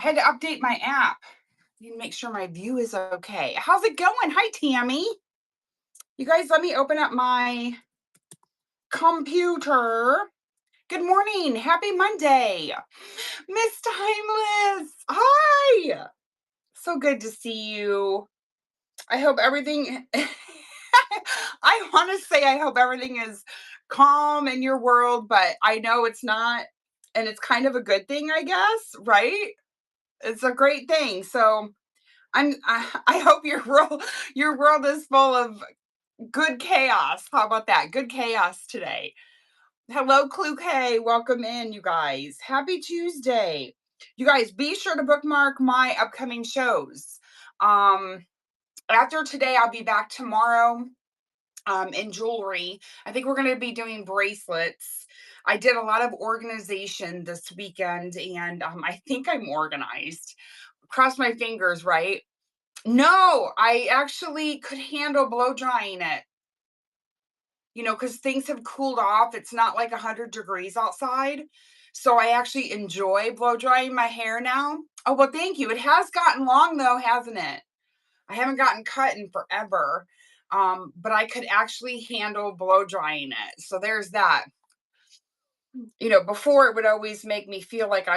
had to update my app. Need to make sure my view is okay. How's it going? Hi, Tammy. You guys, let me open up my computer. Good morning. Happy Monday. Miss Timeless. Hi. So good to see you. I hope everything, I want to say I hope everything is calm in your world, but I know it's not. And it's kind of a good thing, I guess, right? It's a great thing. So I hope your world is full of good chaos. How about that? Good chaos today. Hello, Clue K. Welcome in, you guys. Happy Tuesday. You guys, be sure to bookmark my upcoming shows. After today, I'll be back tomorrow in jewelry. I think we're going to be doing bracelets. I did a lot of organization this weekend, and I think I'm organized. Cross my fingers, right? No, I actually could handle blow drying it, because things have cooled off. It's not like 100 degrees outside. So I actually enjoy blow drying my hair now. Oh, well, thank you. It has gotten long though, hasn't it? I haven't gotten cut in forever. But I could actually handle blow drying it. So there's that. Before it would always make me feel like my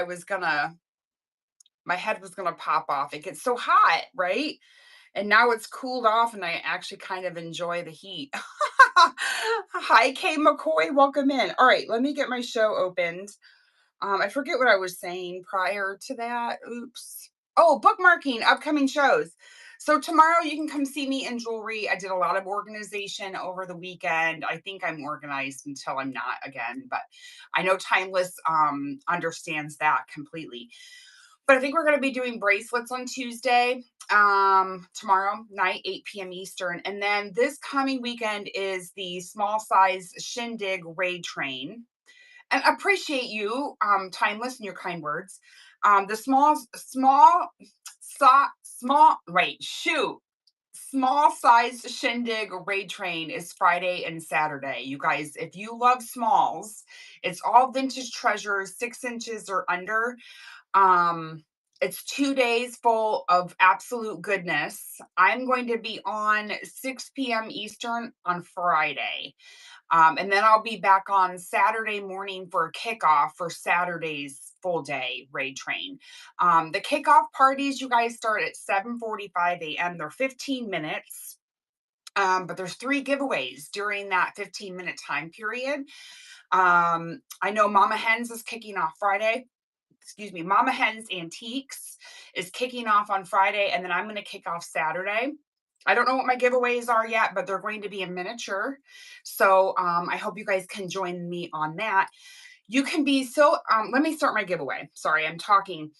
head was gonna pop off. It gets so hot, right? And now it's cooled off and I actually kind of enjoy the heat. Hi, Kay McCoy. Welcome in. All right, let me get my show opened. I forget what I was saying prior to that. Oops. Oh, bookmarking upcoming shows. So tomorrow you can come see me in jewelry. I did a lot of organization over the weekend. I think I'm organized until I'm not again, but I know Timeless understands that completely. But I think we're going to be doing bracelets on Tuesday, tomorrow night, 8 p.m. Eastern. And then this coming weekend is the small size shindig raid train. And appreciate you, Timeless, and your kind words. The small size shindig raid train is Friday and Saturday. You guys, if you love smalls, it's all vintage treasures, 6 inches or under. It's 2 days full of absolute goodness. I'm going to be on 6 p.m. Eastern on Friday. And then I'll be back on Saturday morning for a kickoff for Saturday's full day raid train. The kickoff parties, you guys, start at 7:45 a.m. They're 15 minutes. But there's 3 giveaways during that 15-minute time period. I know Mama Hens is kicking off Friday. Excuse me, Mama Hens Antiques is kicking off on Friday, and then I'm going to kick off Saturday. I don't know what my giveaways are yet, but they're going to be in miniature. So I hope you guys can join me on that. You can be let me start my giveaway. Sorry, I'm talking.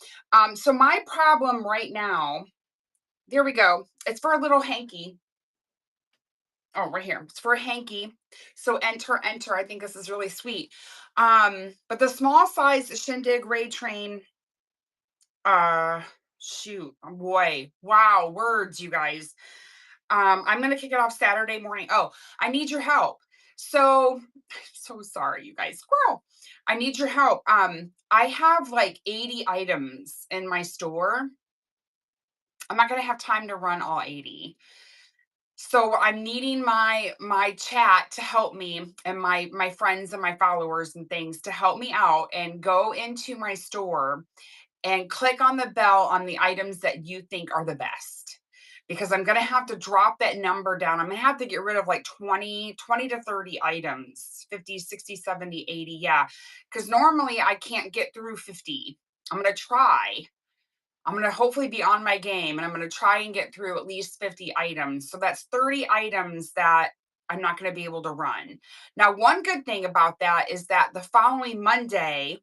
So my problem right now, there we go. It's for a little hanky. Oh, right here. It's for a hanky. So enter. I think this is really sweet. But the small size shindig raid train, shoot, boy, wow, words, you guys. I'm gonna kick it off Saturday morning. Oh, I need your help. So sorry, you guys. Squirrel. I need your help. I have like 80 items in my store. I'm not gonna have time to run all 80. So I'm needing my chat to help me, and my friends and my followers and things to help me out, and go into my store and click on the bell on the items that you think are the best, because I'm going to have to drop that number down. I'm going to have to get rid of like 20 to 30 items, 50, 60, 70, 80. Yeah. Because normally I can't get through 50. I'm going to try. I'm going to hopefully be on my game, and I'm going to try and get through at least 50 items. So that's 30 items that I'm not going to be able to run. Now, one good thing about that is that the following Monday,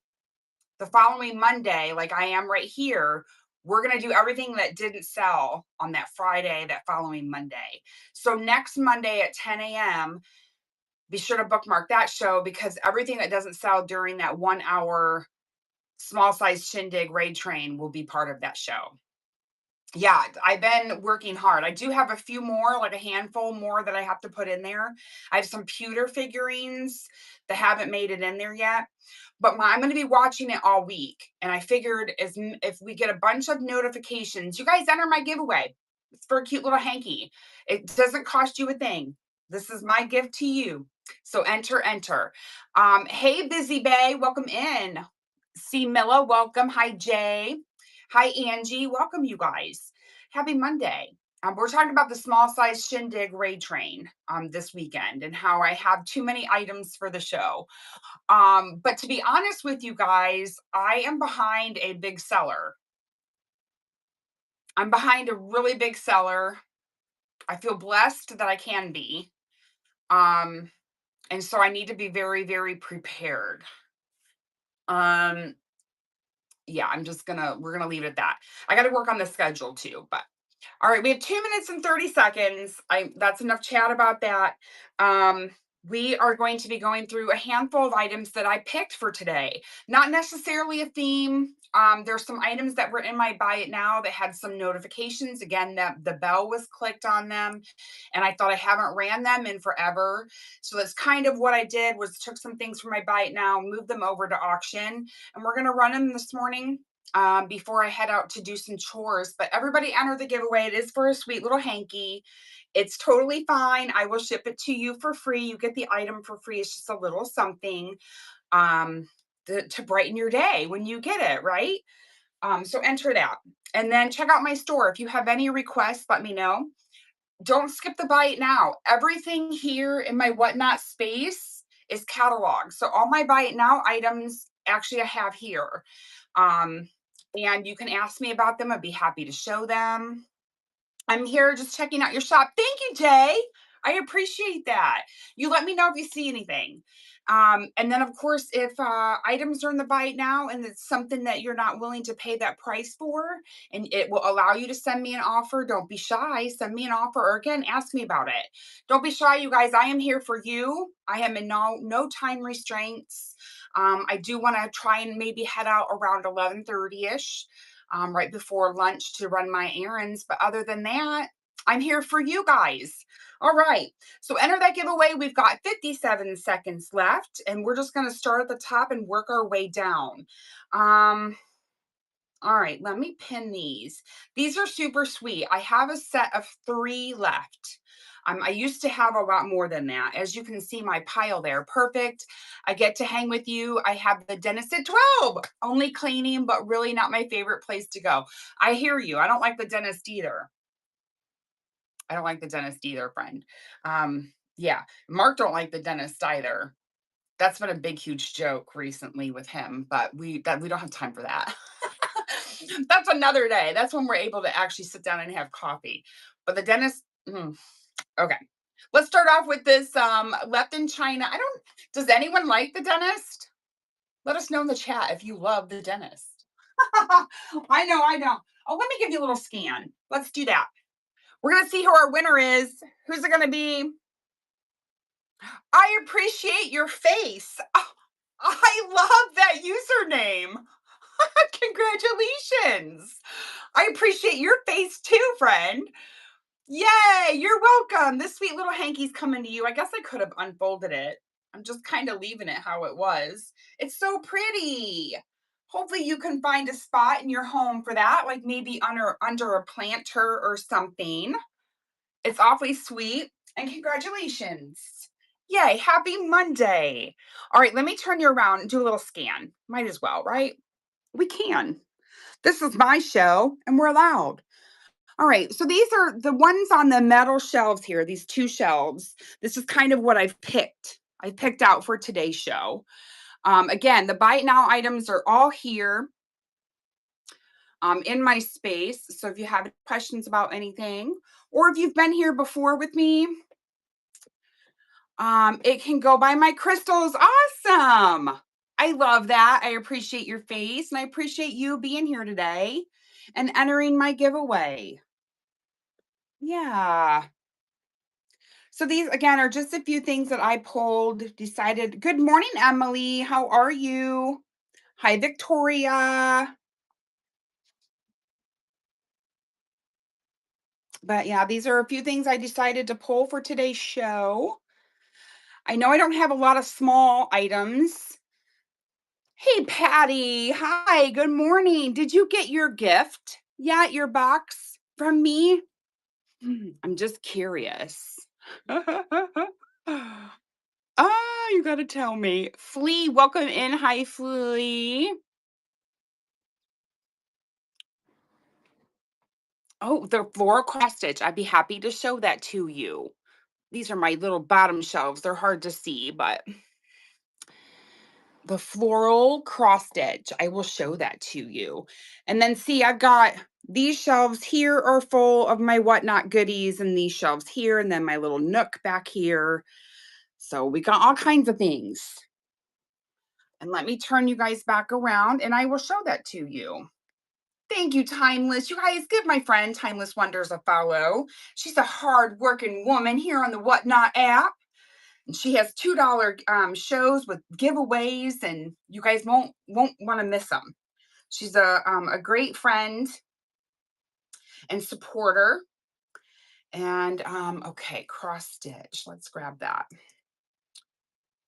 like I am right here, we're going to do everything that didn't sell on that Friday, that following Monday. So next Monday at 10 a.m., be sure to bookmark that show, because everything that doesn't sell during that 1 hour small size shindig raid train will be part of that show. Yeah, I've been working hard. I do have a few more, like a handful more that I have to put in there. I have some pewter figurines that haven't made it in there yet, but I'm going to be watching it all week. And I figured if we get a bunch of notifications, you guys enter my giveaway. It's for a cute little hanky. It doesn't cost you a thing. This is my gift to you. So enter, enter. Hey, Busy Bay, welcome in. C. Milla, welcome. Hi, Jay. Hi, Angie. Welcome, you guys. Happy Monday. We're talking about the small size shindig raid train this weekend and how I have too many items for the show. But to be honest with you guys, I am behind a big seller. I'm behind a really big seller. I feel blessed that I can be. Um, and so I need to be very, very prepared. Um, yeah, we're gonna leave it at that. I got to work on the schedule too, but all right, we have 2 minutes and 30 seconds. That's enough chat about that. Um, we are going to be going through a handful of items that I picked for today. Not necessarily a theme. There's some items that were in my buy it now that had some notifications. Again, that the bell was clicked on them, and I thought I haven't ran them in forever. So that's kind of what I did was took some things from my buy it now, moved them over to auction, and we're going to run them this morning before I head out to do some chores. But everybody enter the giveaway. It is for a sweet little hanky. It's totally fine. I will ship it to you for free. You get the item for free. It's just a little something um, to brighten your day when you get it, right? So enter that. And then check out my store. If you have any requests, let me know. Don't skip the buy it now. Everything here in my whatnot space is catalog. So all my buy it now items actually I have here. Um, and you can ask me about them. I'd be happy to show them. I'm here just checking out your shop. Thank you, Jay. I appreciate that. You let me know if you see anything. And then, of course, if items are in the bite now and it's something that you're not willing to pay that price for, and it will allow you to send me an offer, don't be shy. Send me an offer or again, ask me about it. Don't be shy, you guys. I am here for you. I am in no time restraints. I do want to try and maybe head out around 11:30ish right before lunch to run my errands. But other than that, I'm here for you guys. All right. So enter that giveaway. We've got 57 seconds left, and we're just going to start at the top and work our way down. All right, let me pin these. These are super sweet. I have a set of 3 left. I used to have a lot more than that. As you can see, my pile there, perfect. I get to hang with you. I have the dentist at 12, only cleaning, but really not my favorite place to go. I hear you. I don't like the dentist either. I don't like the dentist either, friend. Yeah, Mark don't like the dentist either. That's been a big, huge joke recently with him, but we don't have time for that. That's another day. That's when we're able to actually sit down and have coffee. But the dentist, okay. Let's start off with this left in China. Does anyone like the dentist? Let us know in the chat if you love the dentist. I know, I know. Oh, let me give you a little scan. Let's do that. We're going to see who our winner is. Who's it going to be? I appreciate your face. Oh, I love that username. Congratulations. I appreciate your face too, friend. Yay, you're welcome. This sweet little hanky's coming to you. I guess I could have unfolded it. I'm just kind of leaving it how it was. It's so pretty. Hopefully you can find a spot in your home for that, like maybe under a planter or something. It's awfully sweet. And congratulations. Yay, happy Monday. All right, let me turn you around and do a little scan. Might as well, right? We can. This is my show and we're allowed. All right, so these are the ones on the metal shelves here, these 2 shelves. This is kind of what I've picked. I picked out for today's show. Again, the buy it now items are all here in my space. So if you have questions about anything, or if you've been here before with me, it can go by my crystals. Awesome. I love that. I appreciate your face and I appreciate you being here today and entering my giveaway. Yeah. So these again are just a few things that I pulled, decided. Good morning, Emily. How are you? Hi, Victoria. But yeah, these are a few things I decided to pull for today's show. I know I don't have a lot of small items. Hey, Patty. Hi, good morning. Did you get your gift? Yeah, your box from me? I'm just curious. You got to tell me. Flea, welcome in. Hi, Flea. Oh, the floral cross stitch. I'd be happy to show that to you. These are my little bottom shelves. They're hard to see, but the floral cross stitch, I will show that to you. And then see, I've got these shelves here are full of my whatnot goodies, and these shelves here, and then my little nook back here. So we got all kinds of things. And let me turn you guys back around and I will show that to you. Thank you, Timeless. You guys give my friend Timeless Wonders a follow. She's a hard-working woman here on the Whatnot app. And she has $2 shows with giveaways, and you guys won't want to miss them. She's a great friend and supporter. And okay, cross stitch. Let's grab that.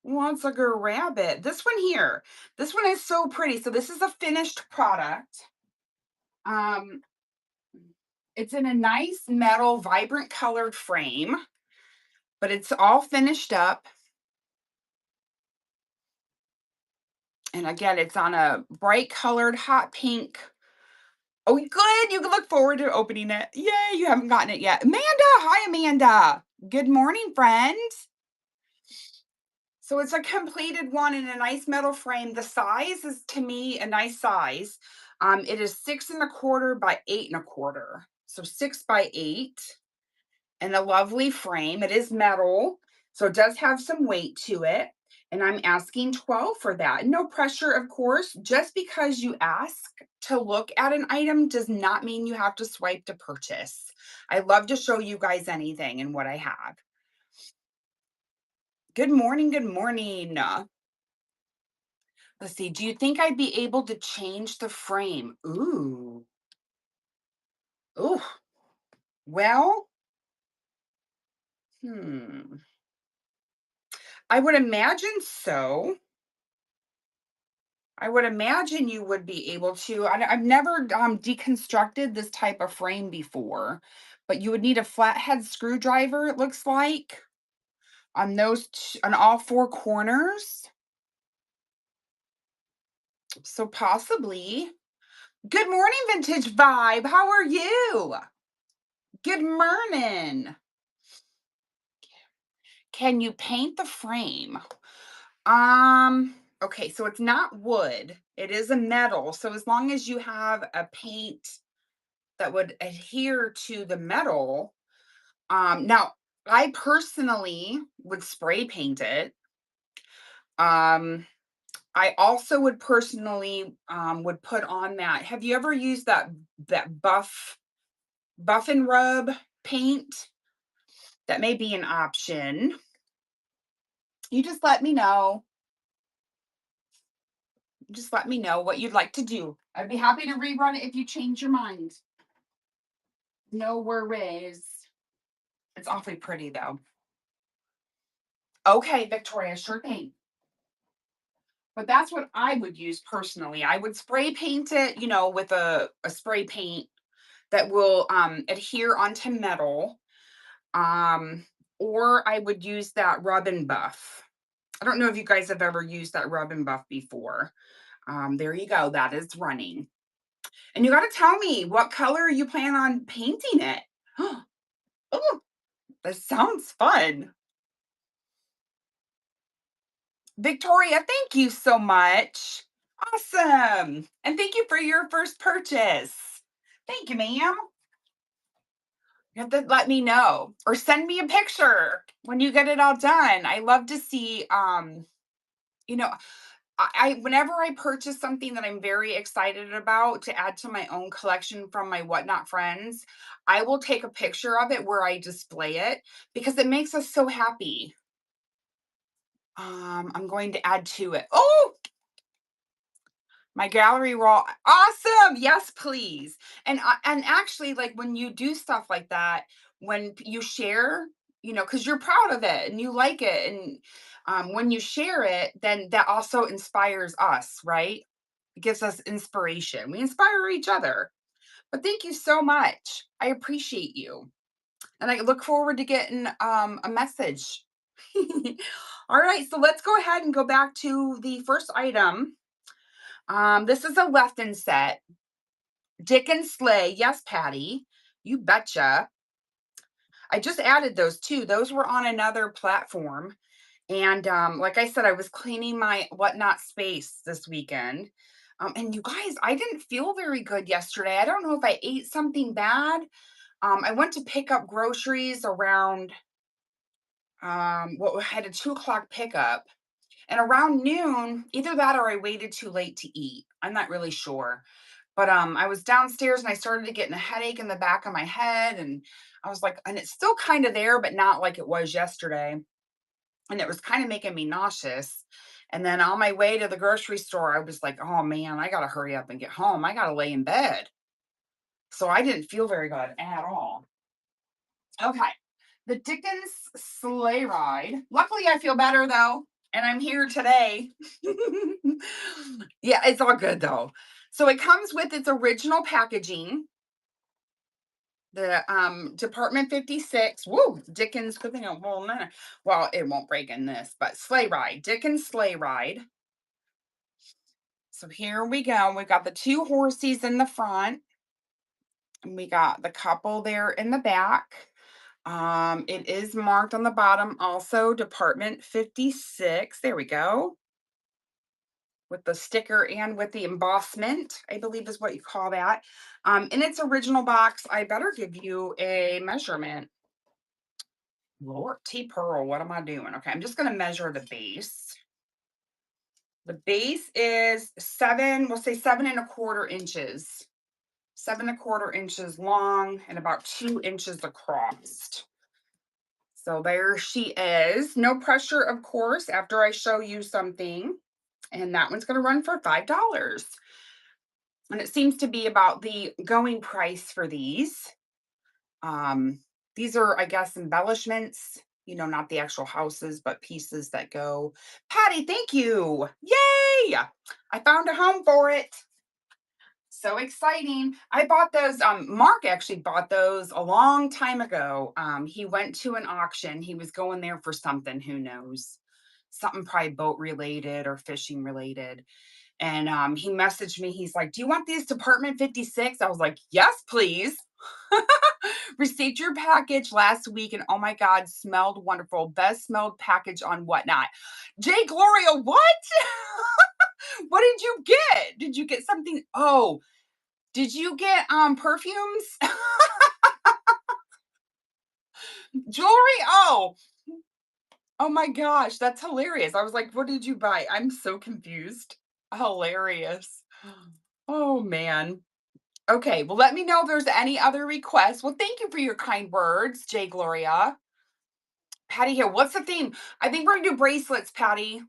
Wants to grab it. This one here. This one is so pretty. So this is a finished product. Um, it's in a nice metal, vibrant colored frame, but it's all finished up. And again, it's on a bright colored hot pink. Oh, good. You can look forward to opening it. Yay, you haven't gotten it yet. Amanda. Hi, Amanda. Good morning, friend. So it's a completed one in a nice metal frame. The size is, to me, a nice size. It is 6.25 by 8.25. So 6 by 8 and a lovely frame. It is metal, so it does have some weight to it. And I'm asking 12 for that. No pressure, of course. Just because you ask to look at an item does not mean you have to swipe to purchase. I love to show you guys anything and what I have. Good morning, good morning. Let's see, do you think I'd be able to change the frame? Ooh. Ooh. Well, I would imagine so. I would imagine you would be able to. I've never deconstructed this type of frame before, but you would need a flathead screwdriver, it looks like, on on all four corners. So possibly. Good morning, Vintage Vibe. How are you? Good morning. Can you paint the frame? Okay, so it's not wood. It is a metal. So as long as you have a paint that would adhere to the metal. Now I personally would spray paint it. I also would personally would put on that. Have you ever used that buff and rub paint? That may be an option. You just let me know. Just let me know what you'd like to do. I'd be happy to rerun it if you change your mind. No worries. It's awfully pretty though. Okay, Victoria, sure thing. But that's what I would use personally. I would spray paint it, with a spray paint that will adhere onto metal. Or I would use that rub and buff. I don't know if you guys have ever used that rub and buff before. There you go. That is running. And you got to tell me what color you plan on painting it. Oh, that sounds fun. Victoria, thank you so much. Awesome. And thank you for your first purchase. Thank you, ma'am. You have to let me know or send me a picture when you get it all done. I love to see, you know, I whenever I purchase something that I'm very excited about to add to my own collection from my whatnot friends, I will take a picture of it where I display it because it makes us so happy. I'm going to add to it. Oh, My gallery wall. Awesome. Yes, please. And actually, like when you do stuff like that, when you share, because you're proud of it and you like it, and when you share it, then that also inspires us, right? It gives us inspiration. We inspire each other. But thank you so much. I appreciate you. And I look forward to getting a message. All right, so let's go ahead and go back to the first item. This is a Lefton set. Dick and Slay. Yes, Patty. You betcha. I just added those too. Those were on another platform. And like I said, I was cleaning my whatnot space this weekend. And you guys, I didn't feel very good yesterday. I don't know if I ate something bad. I went to pick up groceries around what had a 2 o'clock pickup. And around noon, either that or I waited too late to eat. I'm not really sure. But I was downstairs and I started to get a headache in the back of my head. And I was like, and it's still kind of there, but not like it was yesterday. And it was kind of making me nauseous. And then on my way to the grocery store, I was like, oh man, I got to hurry up and get home. I got to lay in bed. So I didn't feel very good at all. Okay. The Dickens sleigh ride. Luckily, I feel better though. And I'm here today. Yeah, it's all good though. So it comes with its original packaging. The Department 56. Woo, Dickens. Good thing I won't minute. Well, it won't break in this, but sleigh ride. Dickens sleigh ride. So here we go. We've got the two horses in the front. And we got the couple there in the back. It is marked on the bottom also Department 56. There we go. With the sticker and with the embossment, I believe is what you call that. In its original box, I better give you a measurement. Lord T Pearl, what am I doing? Okay, I'm just going to measure the base. The base is we'll say 7¼ inches. 7¼ inches long and about 2 inches across. So there she is. No pressure, of course, after I show you something. And that one's going to run for $5. And it seems to be about the going price for these. These are, I guess, embellishments, not the actual houses, but pieces that go. Patty, thank you. Yay! I found a home for it. So exciting. I bought those. Mark actually bought those a long time ago. He went to an auction. He was going there for something, who knows? Something probably boat related or fishing related. And he messaged me. He's like, do you want these Department 56? I was like, yes, please. Received your package last week and oh my God, smelled wonderful. Best smelled package on whatnot. Jay Gloria, what? What did you get? Did you get something? Oh, did you get perfumes? Jewelry? Oh my gosh, that's hilarious. I was like, what did you buy? I'm so confused. Hilarious. Oh man. Okay, well, let me know if there's any other requests. Well, thank you for your kind words, Jay Gloria. Patty here. What's the theme? I think we're gonna do bracelets, Patty.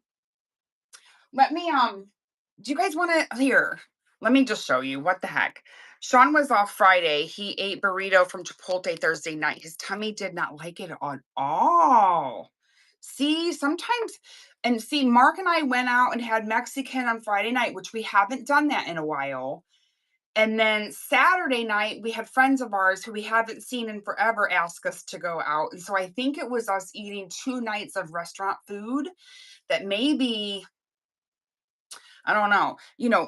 Let me do you guys want to here? Let me just show you. What the heck? Sean was off Friday. He ate burrito from Chipotle Thursday night. His tummy did not like it at all. See, sometimes, and see, Mark and I went out and had Mexican on Friday night, which we haven't done that in a while. And then Saturday night, we had friends of ours who we haven't seen in forever ask us to go out. And so I think it was us eating 2 nights of restaurant food that maybe, I don't know,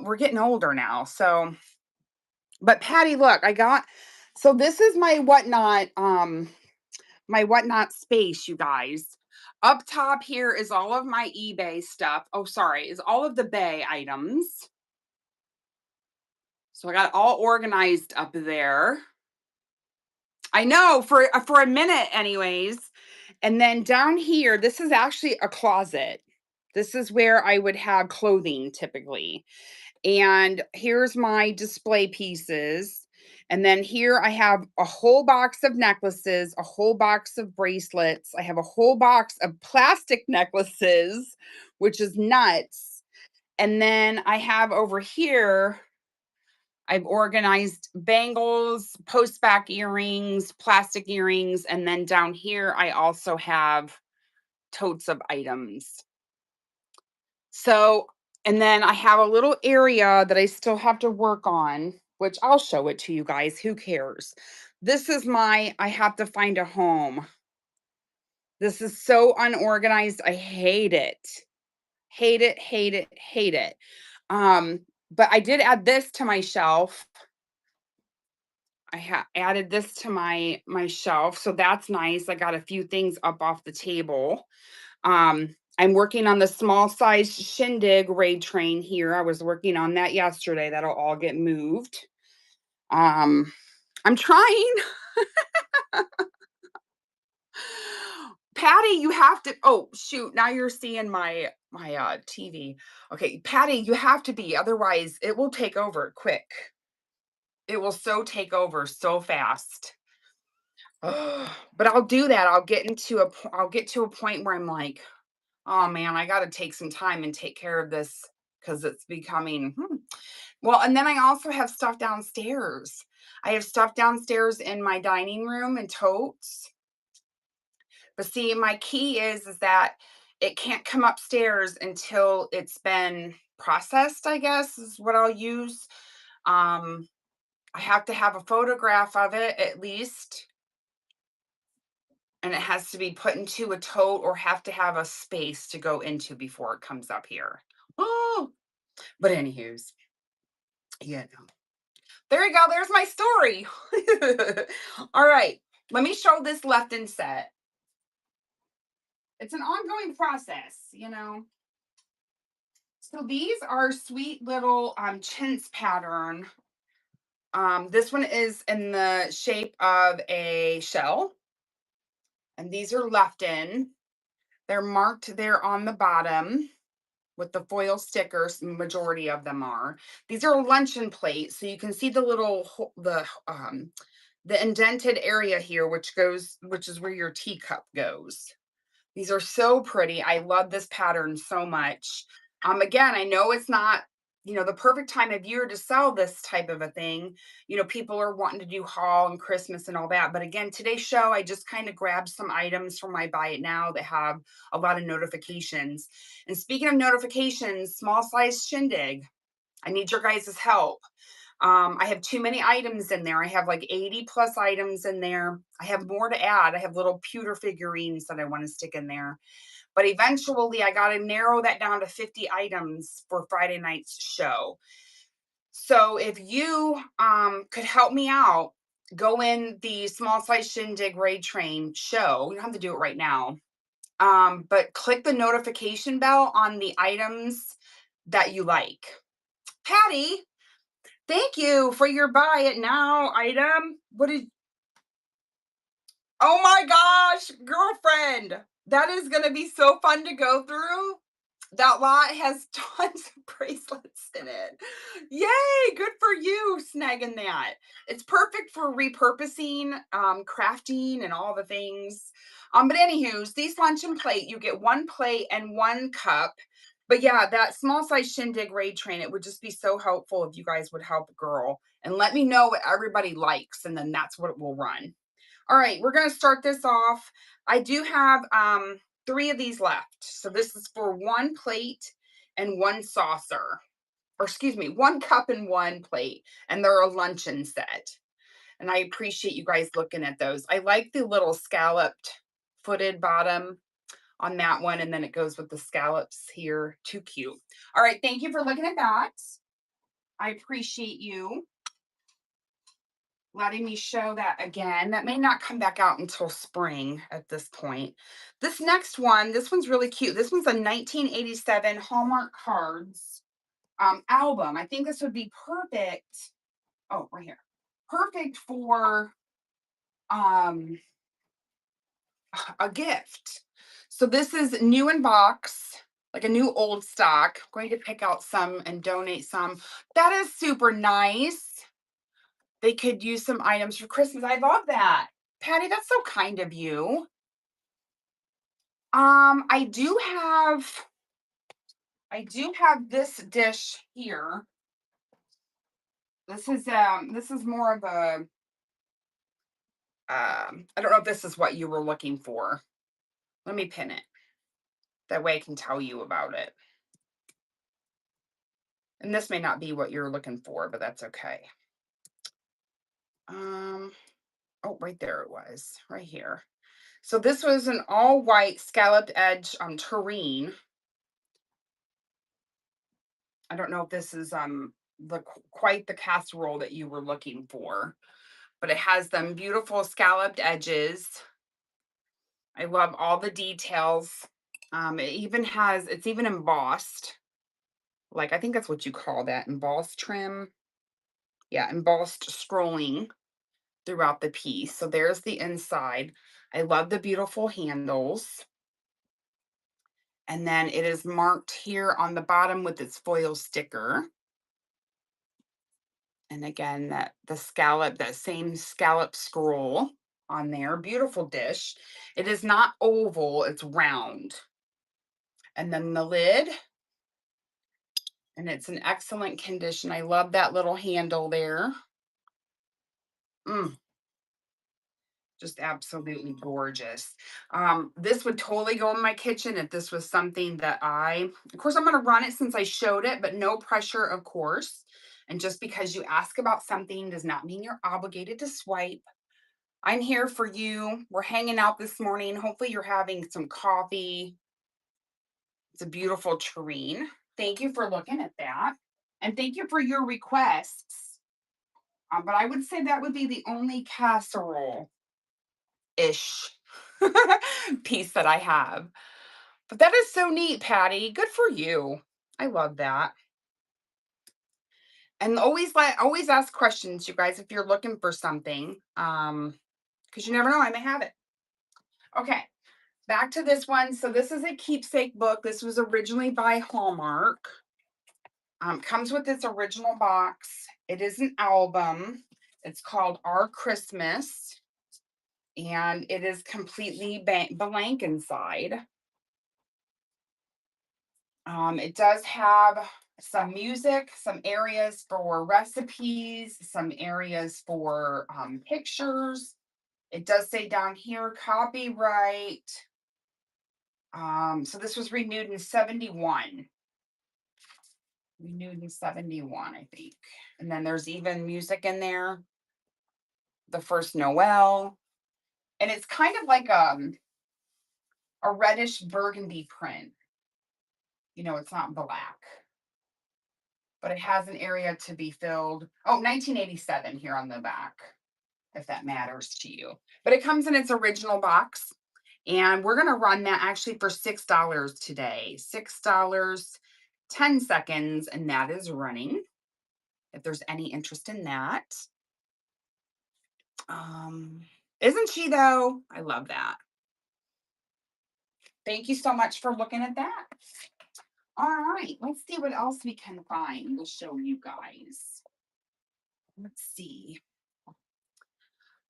we're getting older now. So, but Patty, look, so this is my whatnot space, you guys. Up top here is all of my eBay stuff. Oh, sorry, is all of the Bay items. So I got it all organized up there. I know for a minute anyways. And then down here, this is actually a closet. This is where I would have clothing typically. And here's my display pieces. And then here I have a whole box of necklaces, a whole box of bracelets. I have a whole box of plastic necklaces, which is nuts. And then I have over here, I've organized bangles, post back earrings, plastic earrings, and then down here I also have totes of items. So, and then I have a little area that I still have to work on, which I'll show it to you guys. Who cares? This is I have to find a home. This is so unorganized. I hate it. Hate it, hate it, hate it. But I did add this to my shelf. I added this to my shelf, so that's nice. I got a few things up off the table. I'm working on the small size shindig raid train here. I was working on that yesterday. That'll all get moved. I'm trying. Patty, you have to. Oh shoot! Now you're seeing my TV. Okay, Patty, you have to be. Otherwise, it will take over quick. It will so take over so fast. But I'll do that. I'll get to a point where I'm like, oh man, I got to take some time and take care of this because it's becoming well. And then I also have stuff downstairs. I have stuff downstairs in my dining room and totes. But see, my key is that it can't come upstairs until it's been processed, I guess is what I'll use. Um, I have to have a photograph of it at least, and it has to be put into a tote or have to have a space to go into before it comes up here. Oh, but anywho's, yeah, no. There you go. There's my story. All right, let me show this left and set. It's an ongoing process, you know. So these are sweet little chintz pattern. This one is in the shape of a shell, and these are left in. They're marked there on the bottom with the foil stickers. Majority of them are. These are luncheon plates, so you can see the little the indented area here, which is where your teacup goes. These are so pretty. I love this pattern so much. Again, I know it's not, the perfect time of year to sell this type of a thing. People are wanting to do haul and Christmas and all that. But again, today's show, I just kind of grabbed some items from my Buy It Now that have a lot of notifications. And speaking of notifications, small size shindig, I need your guys' help. I have too many items in there. I have like 80 plus items in there. I have more to add. I have little pewter figurines that I want to stick in there. But eventually, I got to narrow that down to 50 items for Friday night's show. So if you could help me out, go in the small size shindig raid train show. You don't have to do it right now. But click the notification bell on the items that you like. Patty, thank you for your Buy It Now item. Oh my gosh, girlfriend. That is going to be so fun to go through. That lot has tons of bracelets in it. Yay, good for you snagging that. It's perfect for repurposing, crafting, and all the things. But anywho, these luncheon plate, you get one plate and one cup. But yeah, that small size shindig raid train, it would just be so helpful if you guys would help a girl and let me know what everybody likes, and then that's what it will run. All right, we're going to start this off. I do have 3 of these left. So this is for one plate and one saucer. Or excuse me, one cup and one plate. And they're a luncheon set. And I appreciate you guys looking at those. I like the little scalloped footed bottom on that one. And then it goes with the scallops here. Too cute. All right, thank you for looking at that. I appreciate you letting me show that again. That may not come back out until spring at this point. This next one, this one's really cute. This one's a 1987 Hallmark Cards album. I think this would be perfect. Oh, right here. Perfect for a gift. So this is new in box, like a new old stock. I'm going to pick out some and donate some. That is super nice. They could use some items for Christmas. I love that. Patty, that's so kind of you. I do have I do have this dish here. This is more of a I don't know if this is what you were looking for. Let me pin it. That way I can tell you about it. And this may not be what you're looking for, but that's okay. Um, oh, right there it was, right here. So this was an all white scalloped edge terrine. I don't know if this is quite the casserole that you were looking for, but it has them beautiful scalloped edges. I love all the details. It's even embossed. Like I think that's what you call that, embossed trim. Yeah, embossed scrolling throughout the piece. So there's the inside. I love the beautiful handles. And then it is marked here on the bottom with its foil sticker. And again, that same scallop scroll on there. Beautiful dish. It is not oval, it's round. And then the lid, and it's in excellent condition. I love that little handle there. Mm, just absolutely gorgeous. This would totally go in my kitchen if this was something that of course, I'm going to run it since I showed it, but no pressure, of course. And just because you ask about something does not mean you're obligated to swipe. I'm here for you. We're hanging out this morning. Hopefully, you're having some coffee. It's a beautiful tureen. Thank you for looking at that. And thank you for your requests. But I would say that would be the only casserole ish piece that I have. But that is so neat, Patty. Good for you. I love that. And always ask questions, you guys, if you're looking for something. Because you never know, I may have it. Okay, back to this one. So this is a keepsake book. This was originally by Hallmark. Comes with its original box. It is an album. It's called Our Christmas. And it is completely blank inside. It does have some music, some areas for recipes, some areas for pictures. It does say down here copyright. So this was renewed in 71. Renewed in 71, I think. And then there's even music in there. The first Noel. And it's kind of like a reddish burgundy print. It's not black. But it has an area to be filled. Oh, 1987 here on the back, if that matters to you. But it comes in its original box. And we're going to run that actually for $6 today. $6, 10 seconds, and that is running. If there's any interest in that. Isn't she though? I love that. Thank you so much for looking at that. All right, let's see what else we can find. We'll show you guys. Let's see.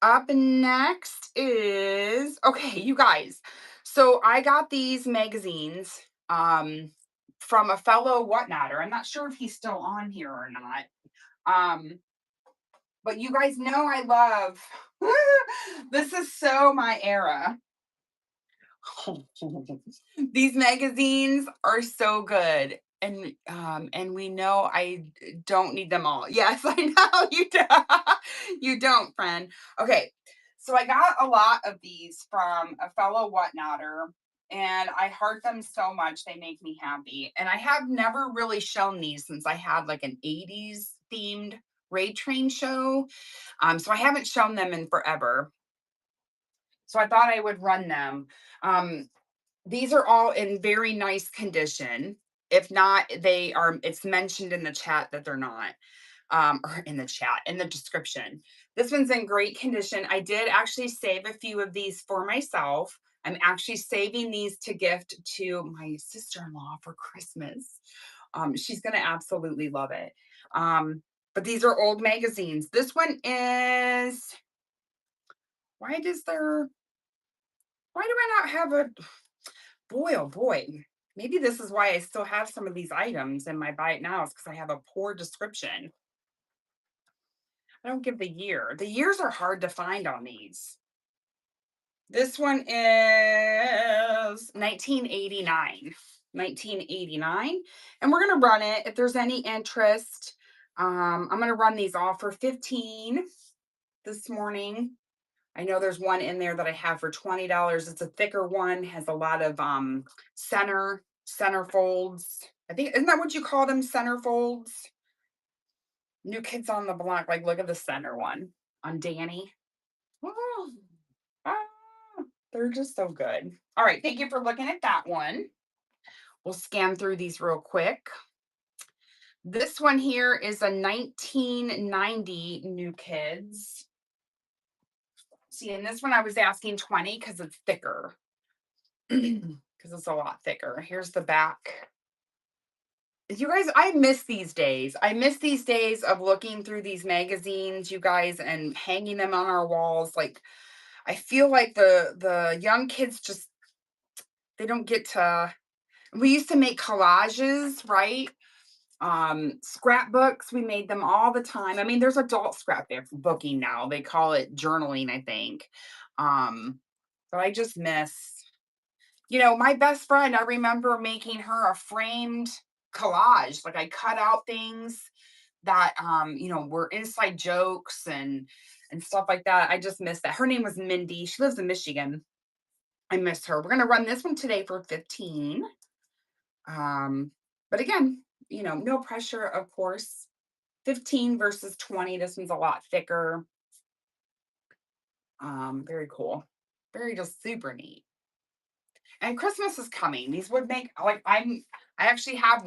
Up next is, okay, you guys. So I got these magazines from a fellow whatnotter. I'm not sure if he's still on here or not. But you guys know I love, this is so my era. These magazines are so good. And we know I don't need them all. Yes, I know you do. You don't, friend. Okay, so I got a lot of these from a fellow whatnotter, and I heart them so much. They make me happy. And I have never really shown these since I had like an 80s themed raid train show. So I haven't shown them in forever. So I thought I would run them. These are all in very nice condition. If not, it's mentioned in the chat that they're not, or in the chat, in the description. This one's in great condition. I did actually save a few of these for myself. I'm actually saving these to gift to my sister-in-law for Christmas. She's going to absolutely love it. But these are old magazines. This one is, why do I not have a, boy, oh boy. Maybe this is why I still have some of these items in my buy it now, is because I have a poor description. I don't give the year. The years are hard to find on these. This one is 1989. 1989. And we're going to run it if there's any interest. I'm going to run these all for 15 this morning. I know there's one in there that I have for $20. It's a thicker one, has a lot of center folds. I think, isn't that what you call them? Center folds? New Kids on the Block. Like, look at the center one on Danny. Oh, ah, they're just so good. All right, thank you for looking at that one. We'll scan through these real quick. This one here is a 1990 New Kids. See, in this one I was asking 20 because it's thicker. Because it's a lot thicker. Here's the back. You guys, I miss these days. I miss these days of looking through these magazines, you guys, and hanging them on our walls. Like, I feel like the young kids just, they don't get to. We used to make collages, right? Scrapbooks, we made them all the time. I mean, there's adult scrapbooking now. They call it journaling, I think. But I just miss, my best friend, I remember making her a framed collage. Like, I cut out things that were inside jokes and stuff like that. I just miss that. Her name was Mindy. She lives in Michigan. I miss her. We're gonna run this one today for 15. But again, no pressure, of course. 15 versus 20. This one's a lot thicker. Very cool. Very just super neat. And Christmas is coming. These would make like I actually have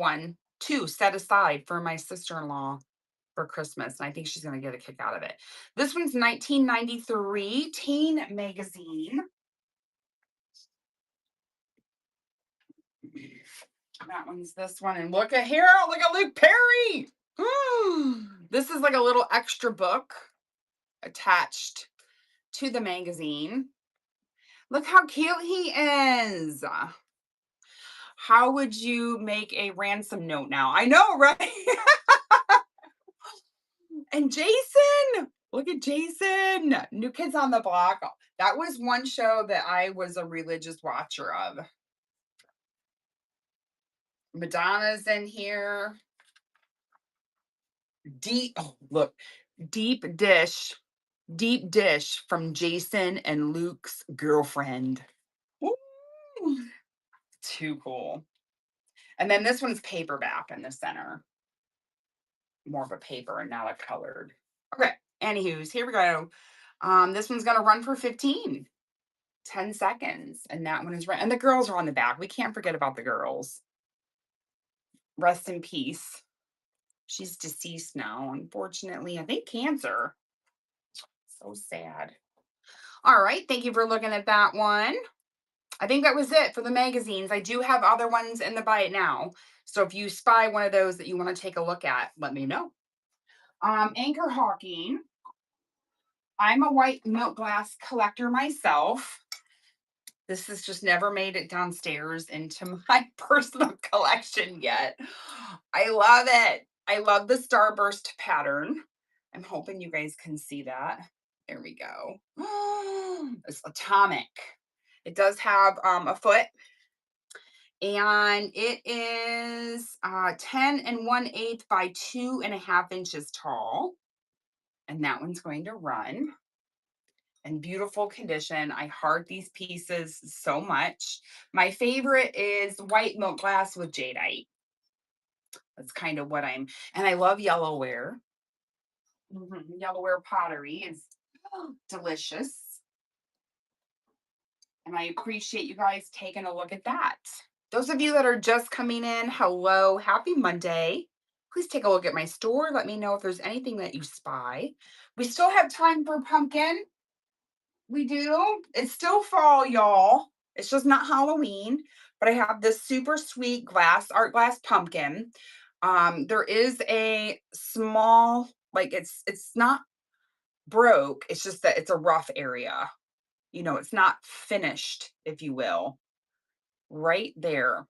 two set aside for my sister-in-law for Christmas, and I think she's gonna get a kick out of it. This one's 1993 Teen Magazine. That one's this one, and look at here, look at Luke Perry. This is like a little extra book attached to the magazine. Look how cute he is. How would you make a ransom note now? I know, right? And Jason, look at Jason. New Kids on the Block. That was one show that I was a religious watcher of. Madonna's in here. Look, deep dish from Jason and Luke's girlfriend. Woo! Too cool. And then this one's paperback in the center. More of a paper and not a colored. Okay, anywho's, here we go. This one's gonna run for 15. 10 seconds. And that one is right. And the girls are on the back. We can't forget about the girls. Rest in peace. She's deceased now, unfortunately. I think cancer. So sad. All right. Thank you for looking at that one. I think that was it for the magazines. I do have other ones in the buy it now. So if you spy one of those that you want to take a look at, let me know. Anchor Hawking. I'm a white milk glass collector myself. This has just never made it downstairs into my personal collection yet. I love it. I love the starburst pattern. I'm hoping you guys can see that. There we go. It's atomic. It does have a foot, and it is 10 1/8 by 2.5 inches tall. And that one's going to run. In beautiful condition. I heart these pieces so much. My favorite is white milk glass with jadeite. That's kind of what and I love yellowware. Yellowware pottery is delicious. And I appreciate you guys taking a look at that. Those of you that are just coming in, hello, happy Monday. Please take a look at my store. Let me know if there's anything that you spy. We still have time for pumpkin. We do. It's still fall, y'all. It's just not Halloween. But I have this super sweet art glass pumpkin. There is a small, like it's not broke. It's just that it's a rough area. It's not finished, if you will. Right there.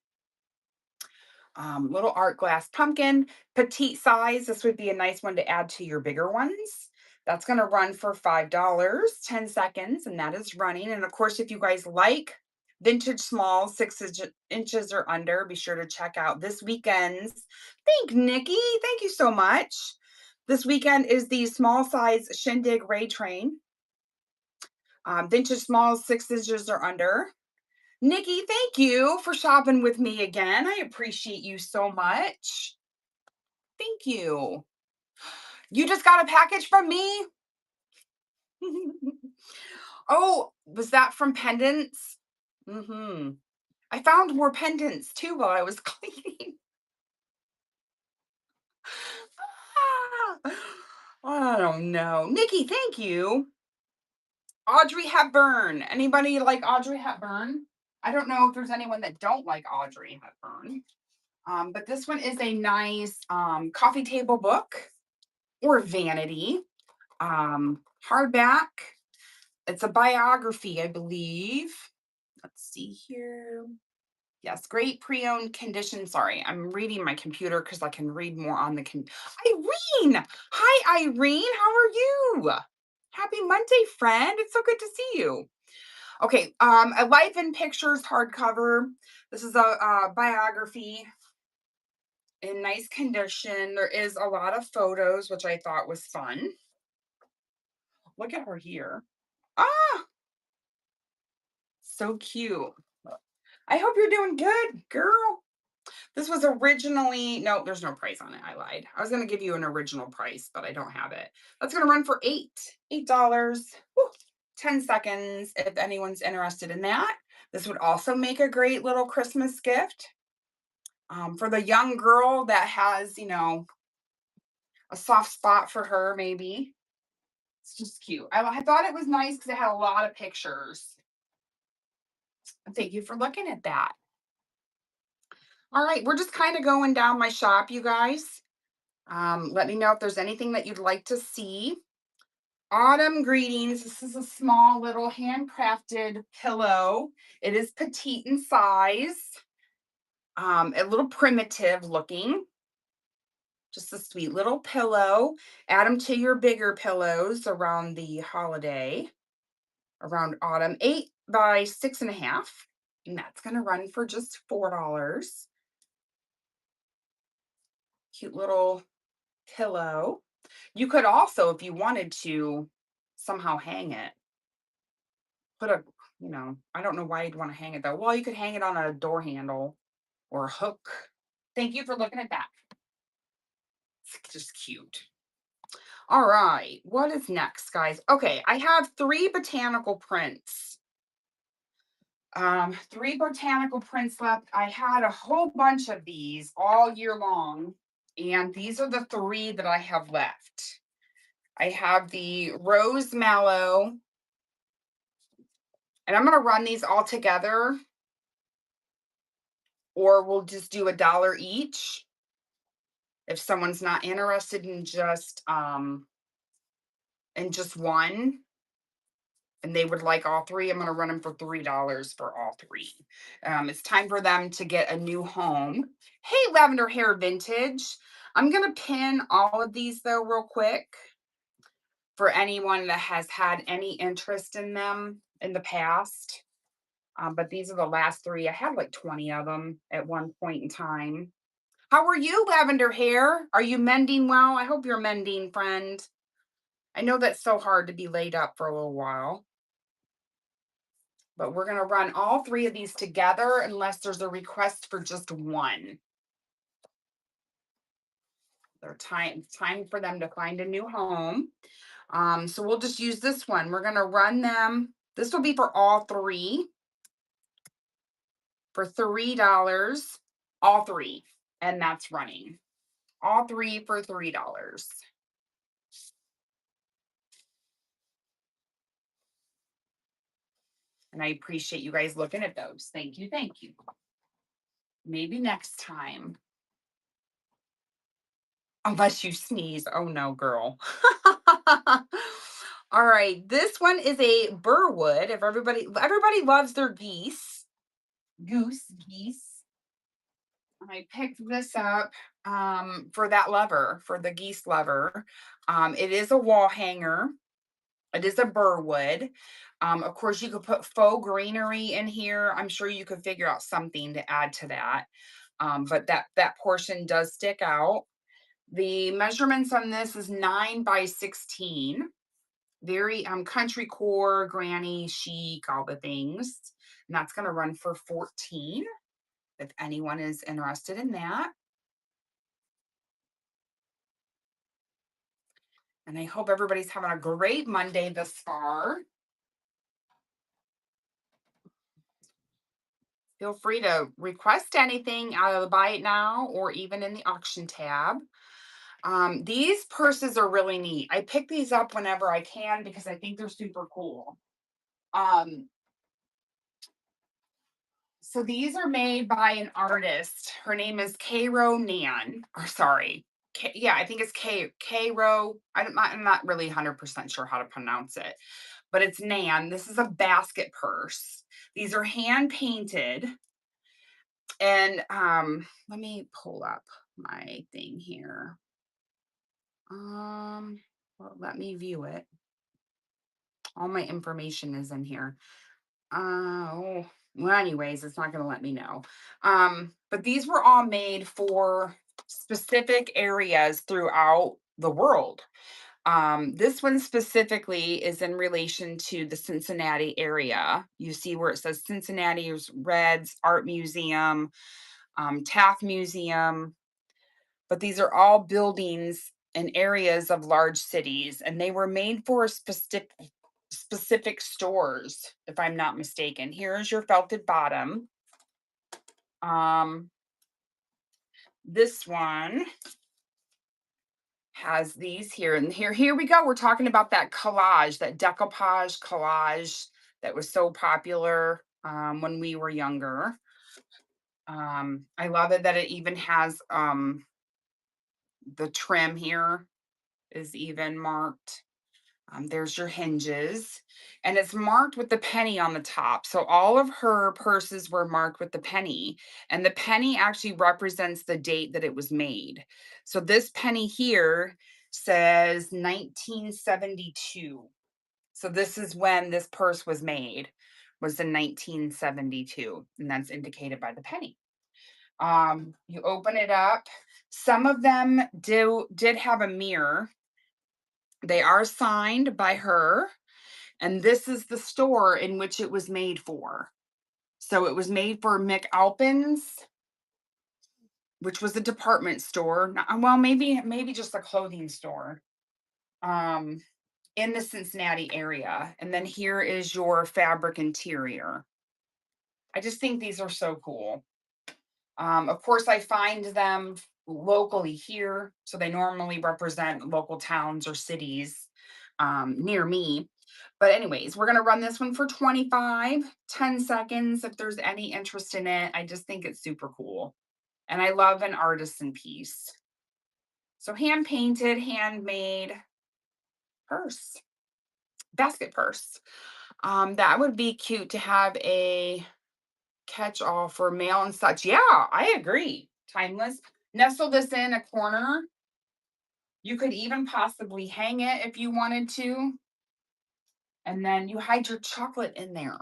Little art glass pumpkin, petite size. This would be a nice one to add to your bigger ones. That's going to run for $5, 10 seconds, and that is running. And of course, if you guys like vintage small, inches or under, be sure to check out this weekend's. Thank Nikki. Thank you so much. This weekend is the small size Shindig Ray Train. Vintage small, 6 inches or under. Nikki, thank you for shopping with me again. I appreciate you so much. Thank you. You just got a package from me? Oh, was that from pendants? I found more pendants too while I was cleaning. I don't know. Nikki, thank you. Audrey Hepburn. Anybody like Audrey Hepburn? I don't know if there's anyone that don't like Audrey Hepburn. But this one is a nice coffee table book or vanity. Hardback. It's a biography, I believe. Let's see here. Yes, great pre-owned condition. Sorry, I'm reading my computer because I can read more on the Irene! Hi, Irene. How are you? Happy Monday, friend. It's so good to see you. Okay, a Life in Pictures hardcover. This is a biography in nice condition. There is a lot of photos, which I thought was fun. Look at her here. Ah, so cute. I hope you're doing good, girl. This was originally, no, there's no price on it. I lied. I was going to give you an original price, but I don't have it. That's going to run for $8. Woo, 10 seconds if anyone's interested in that. This would also make a great little Christmas gift for the young girl that has, a soft spot for her, maybe. It's just cute. I thought it was nice because it had a lot of pictures. Thank you for looking at that. All right, we're just kind of going down my shop, you guys. Let me know if there's anything that you'd like to see. Autumn greetings. This is a small little handcrafted pillow. It is petite in size. A little primitive looking. Just a sweet little pillow. Add them to your bigger pillows around the holiday, around autumn. 8 by 6.5. And that's going to run for just $4. Cute little pillow. You could also, if you wanted to, somehow hang it. Put a, I don't know why you'd want to hang it though. Well, you could hang it on a door handle or a hook. Thank you for looking at that. It's just cute. All right, what is next, guys? Okay, I have 3 botanical prints. 3 botanical prints left. I had a whole bunch of these all year long, and these are the 3 that I have left. I have the Rose Mallow, and I'm going to run these all together, or we'll just do $1 each. If someone's not interested in just one, and they would like all 3, I'm going to run them for $3 for all 3. It's time for them to get a new home. Hey, Lavender Hair Vintage. I'm going to pin all of these though real quick for anyone that has had any interest in them in the past. But these are the last 3. I had like 20 of them at one point in time. How are you, Lavender Hair? Are you mending well? I hope you're mending, friend. I know that's so hard to be laid up for a little while. But we're going to run all 3 of these together unless there's a request for just one. It's time for them to find a new home. So we'll just use this one. We're going to run them. This will be for all 3 for $3, all 3. And that's running. All 3 for $3. And I appreciate you guys looking at those. Thank you. Thank you. Maybe next time. Unless you sneeze. Oh no, girl. All right. This one is a Burwood. If everybody loves their geese. Geese. I picked this up for that lever, for the geese lever. It is a wall hanger. It is a burr wood. Of course, you could put faux greenery in here. I'm sure you could figure out something to add to that. But that portion does stick out. The measurements on this is 9 by 16. Very country core, granny chic, all the things. And that's going to run for 14 if anyone is interested in that. And I hope everybody's having a great Monday thus far. Feel free to request anything out of the buy it now or even in the auction tab. These purses are really neat. I pick these up whenever I can because I think they're super cool. Um, so these are made by an artist. Her name is Cairo Nan, or sorry. Yeah, I think it's Cairo. I'm not really 100% sure how to pronounce it, but it's Nan. This is a basket purse. These are hand painted. And let me pull up my thing here. Well, let me view it. All my information is in here. Oh, well, anyways, it's not going to let me know. But these were all made for specific areas throughout the world. This one specifically is in relation to the Cincinnati area. You see where it says Cincinnati's Reds Art Museum, Taft Museum, but these are all buildings in areas of large cities, and they were made for specific stores, if I'm not mistaken. Here's your felted bottom. This one has these here, and here we go. We're talking about that collage, that decoupage collage that was so popular when we were younger. I love it that it even has the trim here is even marked. There's your hinges, and it's marked with the penny on the top. So all of her purses were marked with the penny, and the penny actually represents the date that it was made. So this penny here says 1972. So this is when this purse was made, was in 1972, and that's indicated by the penny. You open it up. Some of them did have a mirror. They are signed by her, and this is the store in which it was made for. So it was made for McAlpin's, which was a department store. Well, maybe just a clothing store. In the Cincinnati area. And then here is your fabric interior. I just think these are so cool. Of course, I find them locally here. So they normally represent local towns or cities near me. But anyways, we're going to run this one for 25, 10 seconds if there's any interest in it. I just think it's super cool. And I love an artisan piece. So hand painted, handmade purse, basket purse. That would be cute to have a catch all for mail and such. Yeah, I agree. Timeless. Nestle this in a corner. You could even possibly hang it if you wanted to. And then you hide your chocolate in there.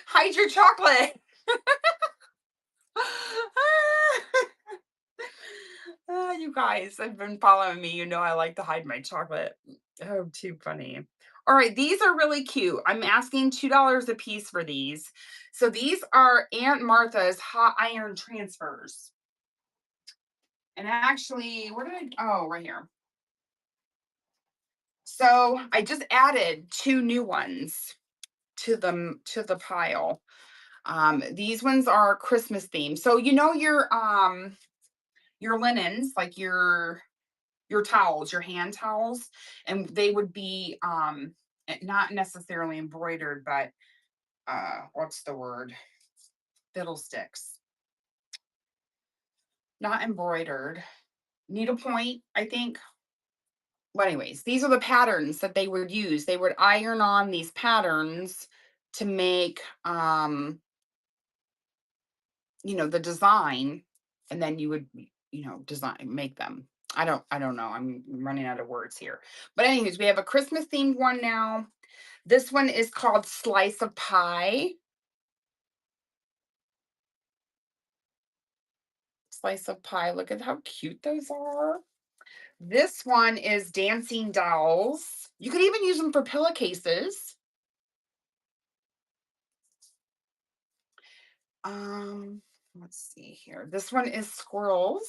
Hide your chocolate. You guys have been following me. You know I like to hide my chocolate. Oh, too funny. All right, these are really cute. I'm asking $2 a piece for these. So these are Aunt Martha's hot iron transfers. And actually, where did oh, right here. So I just added 2 new ones to the pile. These ones are Christmas themed. So you know your linens, like your towels, your hand towels, and they would be not necessarily embroidered, but what's the word? Fiddlesticks. Not embroidered. Needlepoint, I think. Well, anyways, these are the patterns that they would use. They would iron on these patterns to make, the design, and then you would, design make them. I don't know. I'm running out of words here. But anyways, we have a Christmas themed one now. This one is called Slice of Pie. Slice of Pie. Look at how cute those are. This one is Dancing Dolls. You could even use them for pillowcases. Um, let's see here. This one is Squirrels.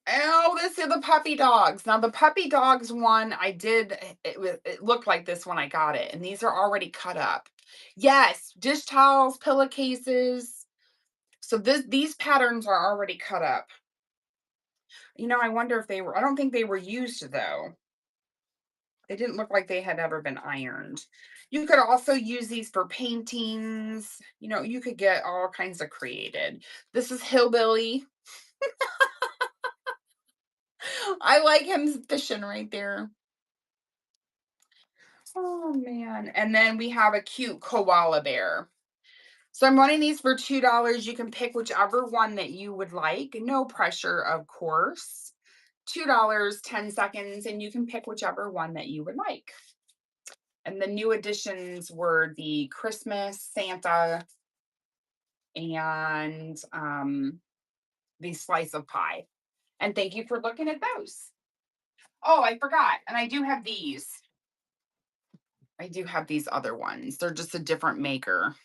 Oh, this is the puppy dogs. Now the puppy dogs one I did it looked like this when I got it, and these are already cut up. Yes, dish towels, pillowcases. So these patterns are already cut up. I wonder if they were, I don't think they were used though. They didn't look like they had ever been ironed. You could also use these for paintings. You could get all kinds of created. This is Hillbilly. I like him fishing right there. Oh man. And then we have a cute koala bear. So I'm running these for $2. You can pick whichever one that you would like. No pressure, of course. $2, 10 seconds, and you can pick whichever one that you would like. And the new additions were the Christmas, Santa, and the slice of pie. And thank you for looking at those. Oh, I forgot. And I do have these. I do have these other ones. They're just a different maker.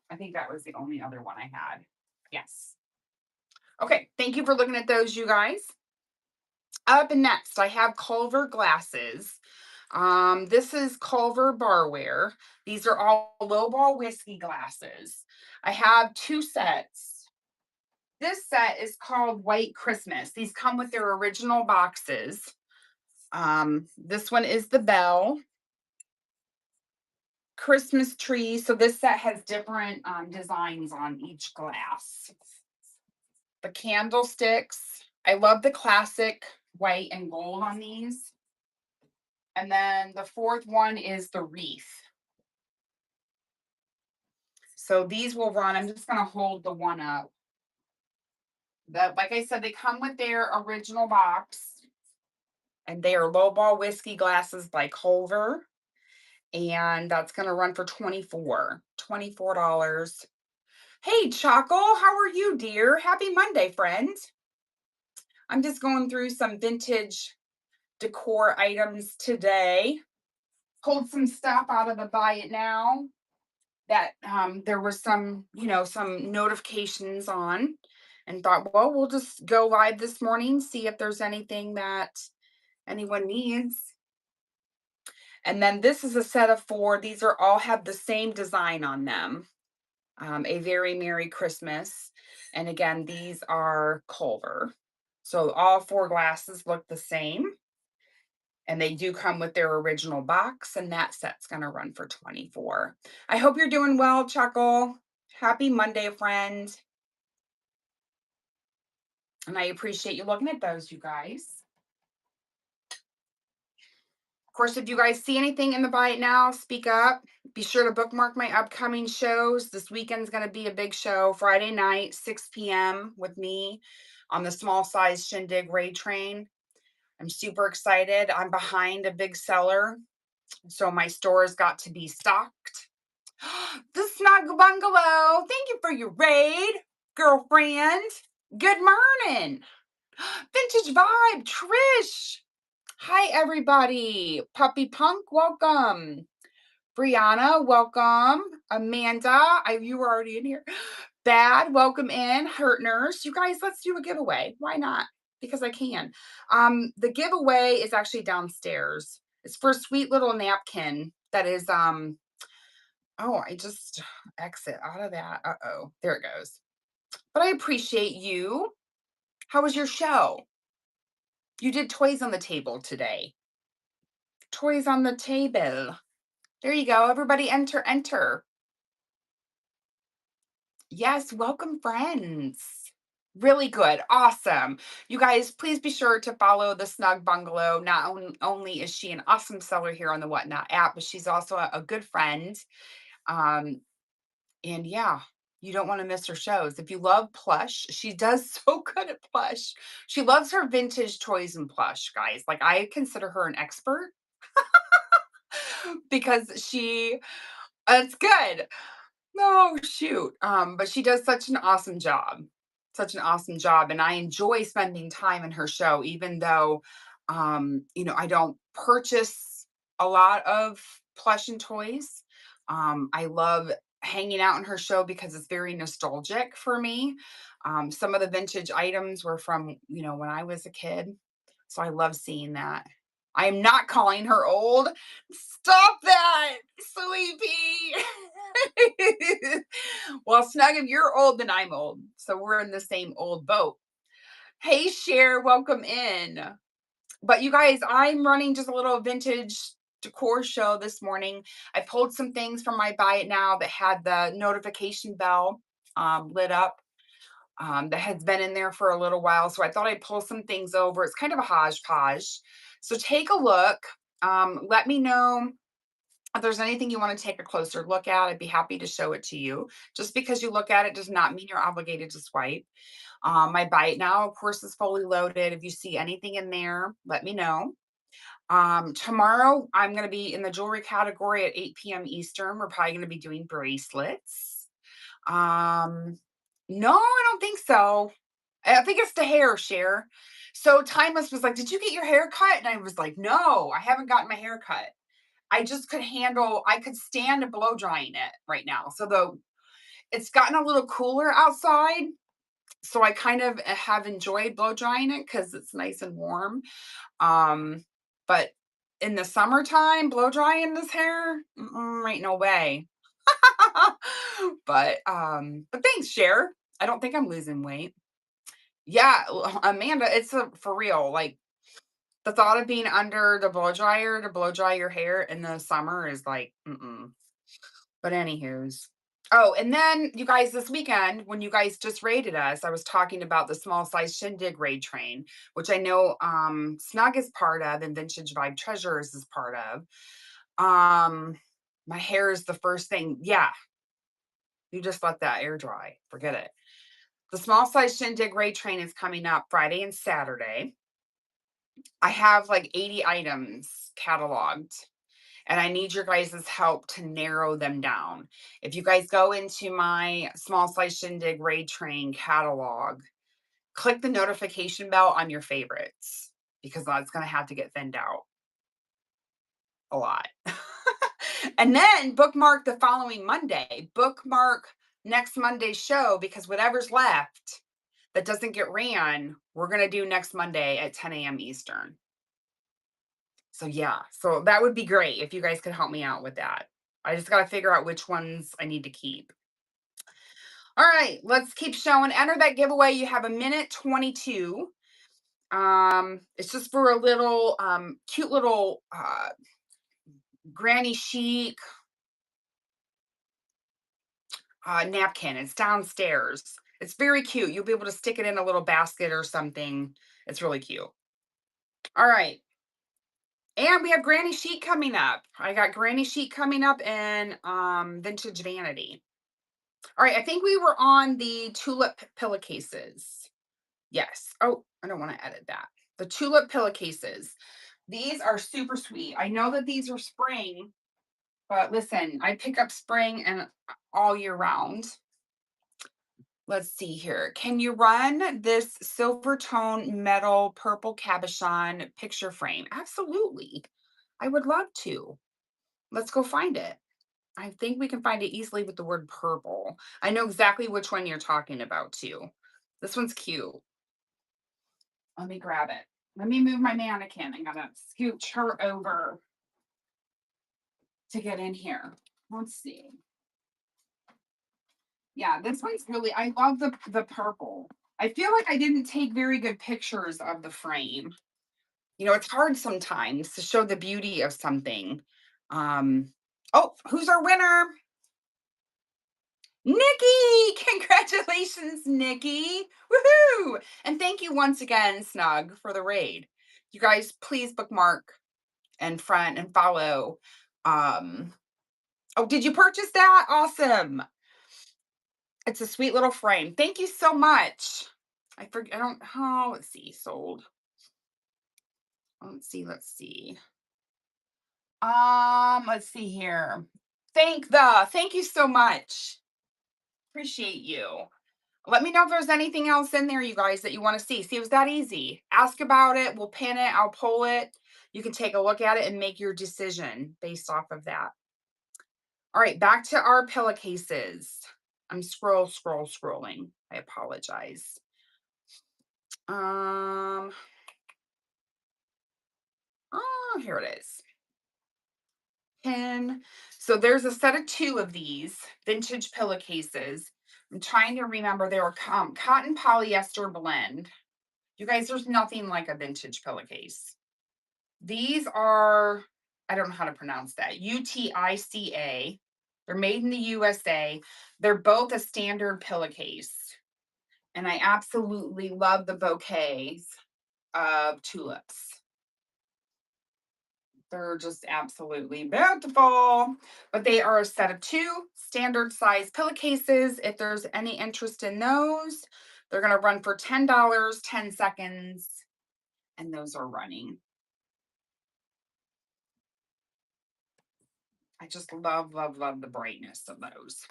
I think that was the only other one I had. Yes. Okay. Thank you for looking at those, you guys. Up next, I have Culver glasses. This is Culver barware. These are all lowball whiskey glasses. I have two sets. This set is called White Christmas. These come with their original boxes. This one is the bell. Christmas tree. So this set has different designs on each glass. The candlesticks. I love the classic white and gold on these. And then the fourth one is the wreath. So these will run. I'm just going to hold the one up. Like I said, they come with their original box. And they are lowball whiskey glasses by Culver. And that's going to run for $24. Hey, Choco, how are you, dear? Happy Monday, friend. I'm just going through some vintage decor items today. Pulled some stuff out of the buy it now that there was some notifications on, and thought, well, we'll just go live this morning, see if there's anything that anyone needs. And then this is a set of 4. These are all have the same design on them. A Very Merry Christmas. And again, these are Culver. So all 4 glasses look the same. And they do come with their original box, and that set's going to run for $24. I hope you're doing well, Chuckle. Happy Monday, friend. And I appreciate you looking at those, you guys. Of course, if you guys see anything in the buy it now, speak up. Be sure to bookmark my upcoming shows. This weekend's going to be a big show. Friday night, 6 p.m. with me on the small size Shindig Raid Train. I'm super excited. I'm behind a big seller, so my store's got to be stocked. The Snuggle Bungalow. Thank you for your raid, girlfriend. Good morning. Vintage Vibe, Trish. Hi, everybody. Puppy Punk, welcome. Brianna, welcome. Amanda, you were already in here. Bad, welcome in. Hurt Nurse. You guys, let's do a giveaway. Why not? Because I can. The giveaway is actually downstairs. It's for a sweet little napkin that is oh, I just exit out of that. Uh-oh. There it goes. But I appreciate you. How was your show? You did toys on the table today. Toys on the table. There you go. Everybody enter. Yes, welcome friends. Really good. Awesome. You guys, please be sure to follow the Snug Bungalow. Not only is she an awesome seller here on the Whatnot app, but she's also a good friend. Um, and yeah, you don't want to miss her shows. If you love plush, she does so good at plush. She loves her vintage toys and plush, guys. Like I consider her an expert because it's good. No, shoot. But she does such an awesome job. Such an awesome job. And I enjoy spending time in her show, even though I don't purchase a lot of plush and toys. I love hanging out in her show because it's very nostalgic for me. Some of the vintage items were from, when I was a kid. So I love seeing that. I am not calling her old. Stop that, Sleepy. Well, Snug, if you're old, then I'm old. So we're in the same old boat. Hey, Cher, welcome in. But you guys, I'm running just a little vintage decor show this morning. I pulled some things from my Buy It Now that had the notification bell lit up. That has been in there for a little while. So I thought I'd pull some things over. It's kind of a hodgepodge. So take a look. Let me know if there's anything you want to take a closer look at. I'd be happy to show it to you. Just because you look at it does not mean you're obligated to swipe. My Buy It Now, of course, is fully loaded. If you see anything in there, let me know. Tomorrow, I'm going to be in the jewelry category at 8 p.m. Eastern. We're probably going to be doing bracelets. No, I don't think so. I think it's the hair, Cher. So Timeless was like, "Did you get your hair cut?" And I was like, "No, I haven't gotten my hair cut. I could stand blow drying it right now." So it's gotten a little cooler outside. So I kind of have enjoyed blow drying it because it's nice and warm. But in the summertime, blow drying this hair, ain't no way. But thanks, Cher. I don't think I'm losing weight. Yeah, Amanda, it's for real. Like the thought of being under the blow dryer to blow dry your hair in the summer is like, mm-mm. But anywho's. Oh, and then you guys, this weekend, when you guys just raided us, I was talking about the small size shindig raid train, which I know Snug is part of and Vintage Vibe Treasures is part of. My hair is the first thing. Yeah, you just let that air dry. Forget it. The small size shindig raid train is coming up Friday and Saturday. I have like 80 items cataloged and I need your guys' help to narrow them down. If you guys go into my small size shindig raid train catalog, click the notification bell on your favorites because that's going to have to get thinned out a lot. And then bookmark the following Monday, bookmark next Monday's show because whatever's left that doesn't get ran, we're going to do next Monday at 10 a.m. Eastern. So yeah, so that would be great if you guys could help me out with that. I just got to figure out which ones I need to keep. All right, let's keep showing. Enter that giveaway. You have a minute 22. It's just for a little cute little granny chic napkin. It's downstairs. It's very cute. You'll be able to stick it in a little basket or something. It's really cute. All right. And we have Granny Chic coming up. I got Granny Chic coming up in Vintage Vanity. All right, I think we were on the tulip pillowcases. Yes. Oh, I don't want to edit that. The tulip pillowcases. These are super sweet. I know that these are spring, but listen, I pick up spring and all year round. Let's see here. Can you run this silver tone metal purple cabochon picture frame? Absolutely. I would love to. Let's go find it. I think we can find it easily with the word purple. I know exactly which one you're talking about too. This one's cute. Let me grab it. Let me move my mannequin. I gotta scooch her over to get in here. Let's see. Yeah, this one's really, I love the purple. I feel like I didn't take very good pictures of the frame. It's hard sometimes to show the beauty of something. Oh, who's our winner? Nikki, Congratulations, Nikki. Woohoo! And thank you once again, Snug, for the raid. You guys, please bookmark and friend and follow. Oh, did you purchase that? Awesome. It's a sweet little frame. Thank you so much. I forget, I don't, oh, let's see, sold. Let's see. Let's see here. Thank you so much. Appreciate you. Let me know if there's anything else in there, you guys, that you want to see. See, it was that easy. Ask about it. We'll pin it. I'll pull it. You can take a look at it and make your decision based off of that. All right, back to our pillowcases. I'm scrolling. I apologize. Oh, here it is. Pin. So there's a set of 2 of these vintage pillowcases. I'm trying to remember, they were cotton polyester blend. You guys, there's nothing like a vintage pillowcase. These are, I don't know how to pronounce that, UTICA. They're made in the USA. They're both a standard pillowcase. And I absolutely love the bouquets of tulips. They're just absolutely beautiful. But they are a set of 2 standard size pillowcases. If there's any interest in those, they're going to run for $10, 10 seconds, and those are running. I just love the brightness of those.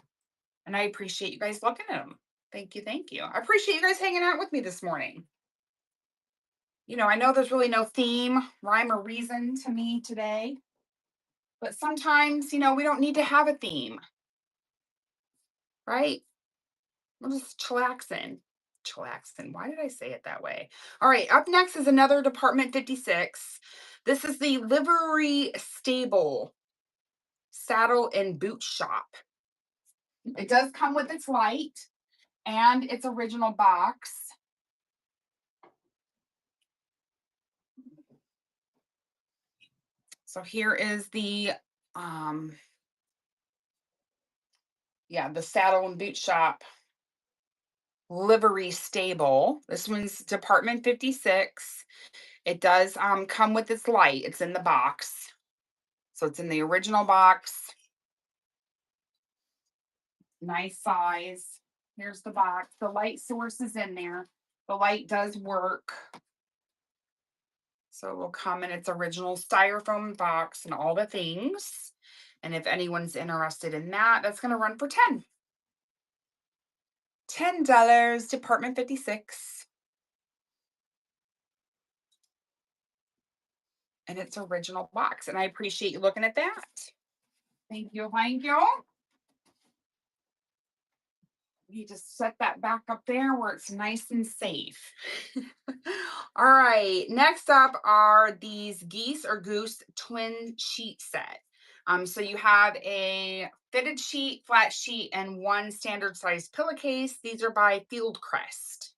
And I appreciate you guys looking at them. Thank you, thank you. I appreciate you guys hanging out with me this morning. You know, I know there's really no theme, rhyme, or reason to me today, but sometimes, you know, we don't need to have a theme, right? We're just chillaxing. Chillaxing. Why did I say it that way? All right, up next is another Department 56. This is the Livery Stable Saddle and Boot Shop. It does come with its light and its original box. So here is the the Saddle and Boot Shop Livery Stable. This one's Department 56. It does come with its light. It's in the box. So it's in the original box. Nice size. Here's the box. The light source is in there. The light does work. So it will come in its original styrofoam box and all the things. And if anyone's interested in that, that's going to run for $10, Department 56. And its original box. And I appreciate you looking at that. Thank you. Thank you. You just set that back up there where it's nice and safe. All right, next up are these Geese or Goose twin sheet set. So you have a fitted sheet, flat sheet, and 1 standard size pillowcase. These are by Fieldcrest.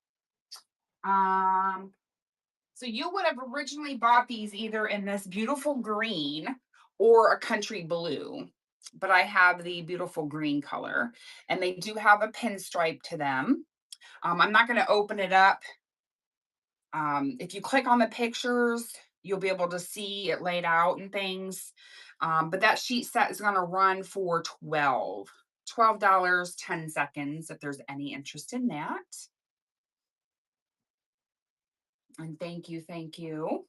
So you would have originally bought these either in this beautiful green or a country blue, but I have the beautiful green color, and they do have a pinstripe to them. I'm not going to open it up. If you click on the pictures, you'll be able to see it laid out and things. But that sheet set is going to run for $12, 10 seconds, if there's any interest in that. And thank you, thank you.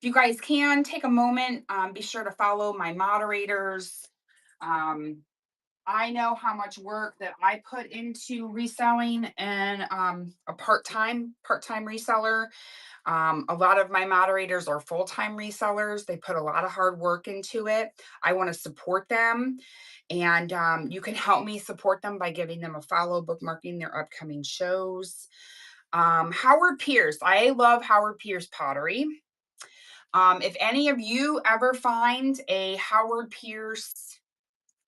If you guys can take a moment, be sure to follow my moderators. I know how much work that I put into reselling and a part-time reseller. A lot of my moderators are full-time resellers. They put a lot of hard work into it. I want to support them. And you can help me support them by giving them a follow, bookmarking their upcoming shows. Howard Pierce. I love Howard Pierce pottery. If any of you ever find a Howard Pierce,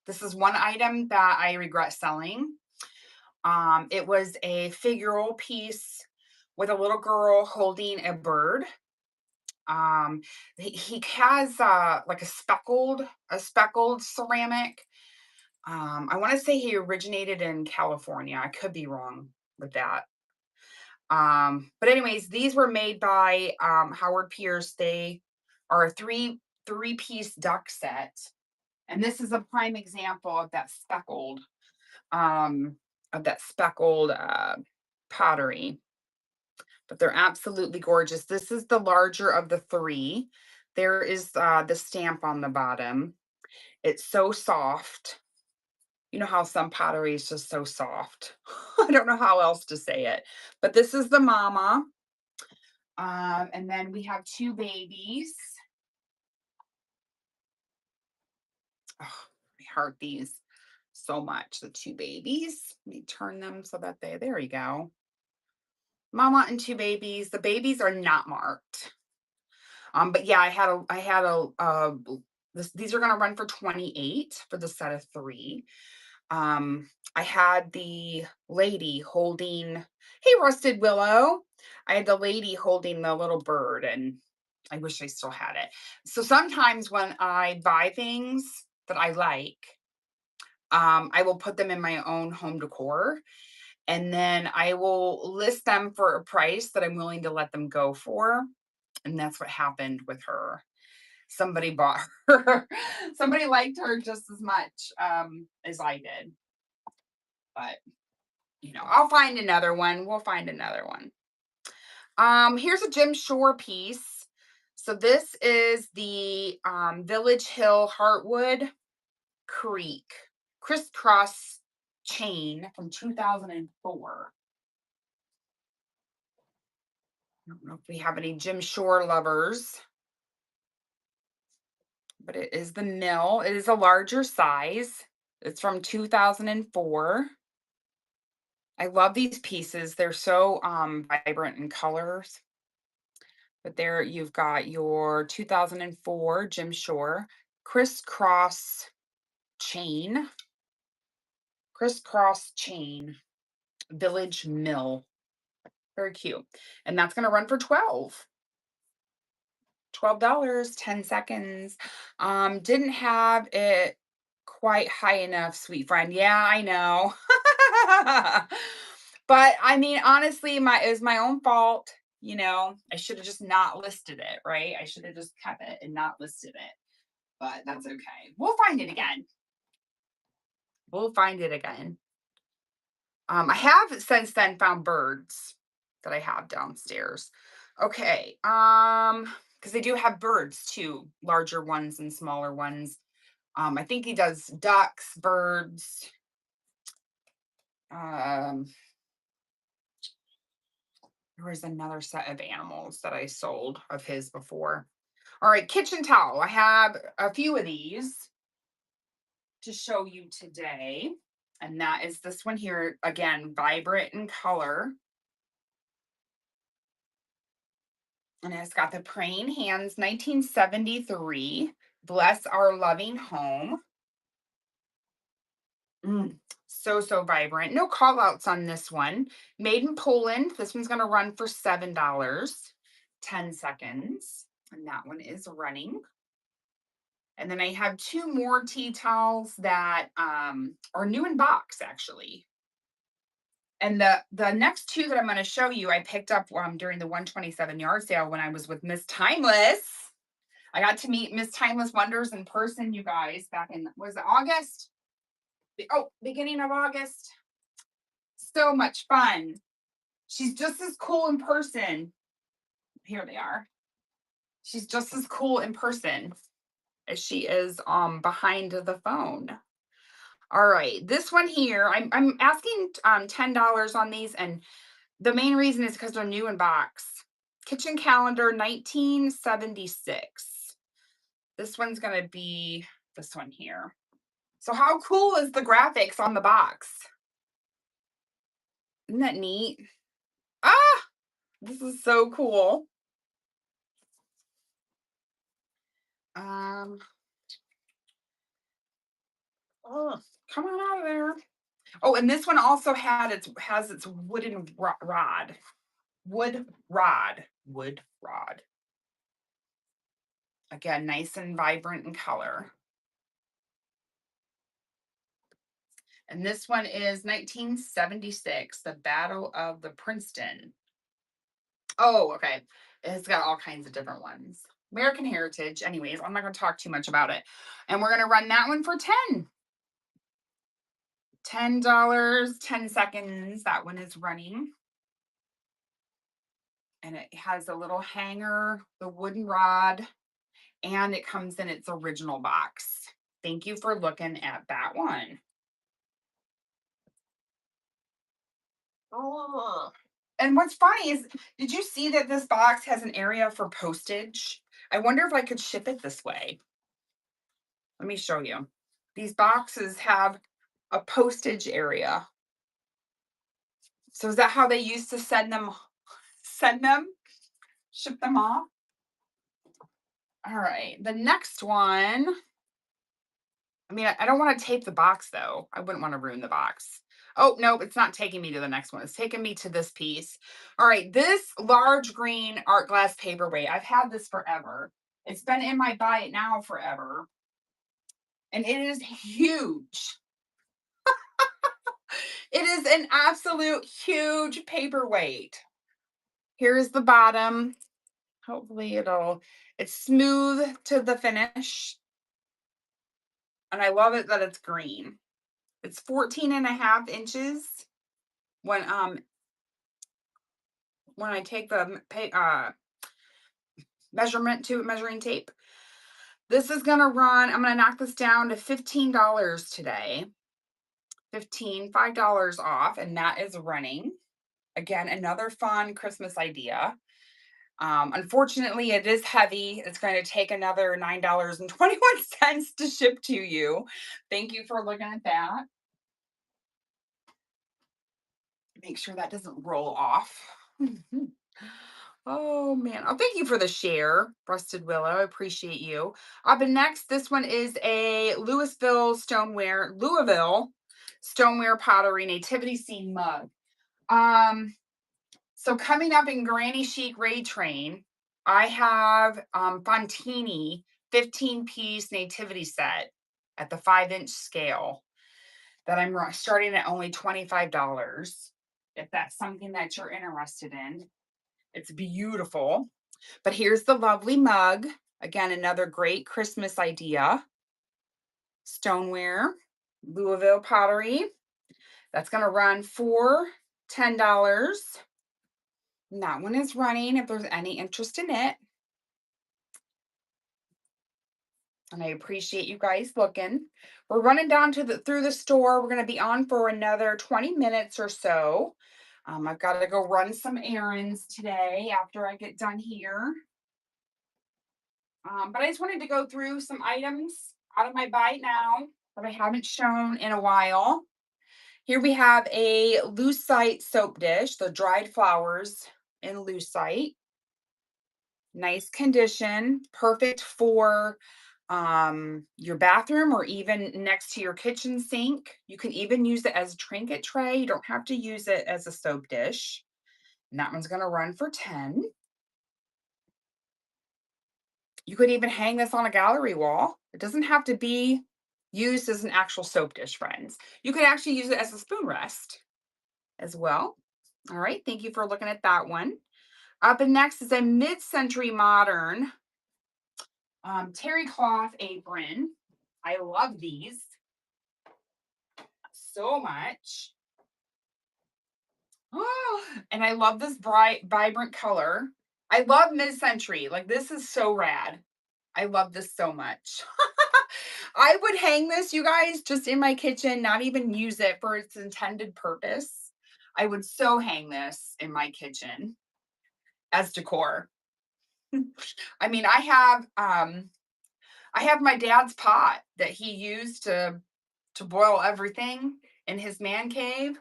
this is one item that I regret selling. It was a figural piece with a little girl holding a bird. He has like a speckled ceramic. I want to say he originated in California. I could be wrong with that. But anyways, these were made by Howard Pierce. They are a three-piece duck set. And this is a prime example um, of that speckled pottery. But they're absolutely gorgeous. This is the larger of the three. There is the stamp on the bottom. It's so soft. You know how some pottery is just so soft. I don't know how else to say it. But this is the mama. And then we have two babies. Oh, I heart these so much. The two babies. Let me turn them so that there you go. Mama and two babies. The babies are not marked. But yeah, I had these are gonna run for 28 for the set of three. I had the lady holding, hey, Rusted Willow. I had the lady holding the little bird, and I wish I still had it. So sometimes when I buy things that I like, I will put them in my own home decor, and then I will list them for a price that I'm willing to let them go for. And that's what happened with her. Somebody bought her. Somebody liked her just as much as I did. But I'll find another one. We'll find another one. Here's a Jim Shore piece. So this is the Village Hill Heartwood Creek crisscross chain from 2004. I don't know if we have any Jim Shore lovers, but it is the mill. It is a larger size. It's from 2004. I love these pieces. They're so vibrant in colors. But there you've got your 2004 Jim Shore crisscross chain, crisscross chain, Village Mill. Very cute. And that's going to run for $12, 10 seconds. Didn't have it quite high enough, sweet friend. Yeah, I know. But I mean, honestly, it was my own fault. I should have just not listed it, right? I should have just kept it and not listed it. But that's okay. We'll find it again. We'll find it again. I have since then found birds that I have downstairs. Okay. Because they do have birds too, larger ones and smaller ones. I think he does ducks, birds. There was another set of animals that I sold of his before. All right, kitchen towel. I have a few of these to show you today. And that is this one here, again, vibrant in color. And it's got the Praying Hands 1973. Bless Our Loving Home. So vibrant. No call outs on this one. Made in Poland. This one's going to run for $7, 10 seconds. And that one is running. And then I have two more tea towels that are new in box, actually. And the next two that I'm going to show you, I picked up during the 127 yard sale when I was with Miss Timeless. I got to meet Miss Timeless Wonders in person, you guys, back in, was it August? Beginning of August. So much fun. She's just as cool in person. Here they are. She's just as cool in person as she is behind the phone. All right, this one here, I'm asking $10 on these, and the main reason is because they're new in box. Kitchen calendar 1976. This one's gonna be this one here. So how cool is the graphics on the box? Isn't that neat? Ah, this is so cool. Oh, come on out of there. Oh, and this one also has its wooden rod. Wood rod. Again, nice and vibrant in color. And this one is 1976, the Battle of the Princeton. Oh, okay. It's got all kinds of different ones. American Heritage. Anyways, I'm not going to talk too much about it. And we're going to run that one for 10. $10, 10 seconds. That one is running. And it has a little hanger, the wooden rod, and it comes in its original box. Thank you for looking at that one. Oh. And what's funny is, did you see that this box has an area for postage? I wonder if I could ship it this way. Let me show you. These boxes have a postage area. So is that how they used to send them, ship them off? All right, the next one. I mean, I don't want to tape the box though. I wouldn't want to ruin the box. Oh, no, it's not taking me to the next one. It's taking me to this piece. All right, this large green art glass paperweight. I've had this forever. It's been in my buy it now forever. And it is huge. It is an absolute huge paperweight. Here's the bottom. Hopefully it's smooth to the finish. And I love it that it's green. It's 14 and a half inches when I take the measuring tape. This is gonna run, I'm gonna knock this down to $15 today. $5 off, and that is running. Again, another fun Christmas idea. Unfortunately, it is heavy. It's going to take another $9.21 to ship to you. Thank you for looking at that. Make sure that doesn't roll off. Oh man. Oh, thank you for the share, Rusted Willow. I appreciate you. Up and next, this one is a Louisville stoneware pottery nativity scene mug. So coming up in Granny Chic Raid Train, I have Fontini 15-piece nativity set at the 5-inch scale that I'm starting at only $25. If that's something that you're interested in, it's beautiful. But here's the lovely mug. Again, another great Christmas idea. Stoneware, Louisville pottery. That's going to run for $10. And that one is running if there's any interest in it. And I appreciate you guys looking. We're running down through the store. We're going to be on for another 20 minutes or so. I've got to go run some errands today after I get done here. But I just wanted to go through some items out of my buy now that I haven't shown in a while. Here we have a lucite soap dish, the dried flowers in lucite. Nice condition, perfect for your bathroom or even next to your kitchen sink. You can even use it as a trinket tray. You don't have to use it as a soap dish. And that one's going to run for 10. You could even hang this on a gallery wall. It doesn't have to be used as an actual soap dish, friends. You could actually use it as a spoon rest as well. All right, thank you for looking at that one. Up and next is a mid-century modern terry cloth apron. I love these so much. Oh, and I love this bright, vibrant color. I love mid-century. Like, this is so rad. I love this so much. I would hang this, you guys, just in my kitchen, not even use it for its intended purpose. I would so hang this in my kitchen as decor. I mean, I have my dad's pot that he used to boil everything in his man cave.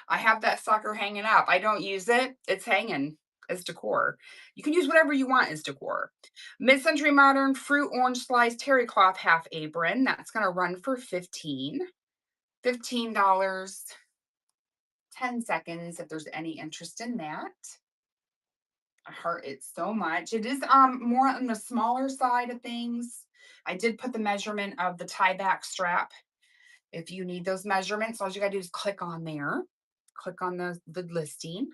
I have that sucker hanging up. I don't use it. It's hanging as decor. You can use whatever you want as decor. Mid-century modern fruit orange slice terry cloth half apron. That's going to run for $15. $15. 10 seconds if there's any interest in that. I heart it so much. It is more on the smaller side of things. I did put the measurement of the tie back strap if you need those measurements. All you gotta do is click on there, click on the listing.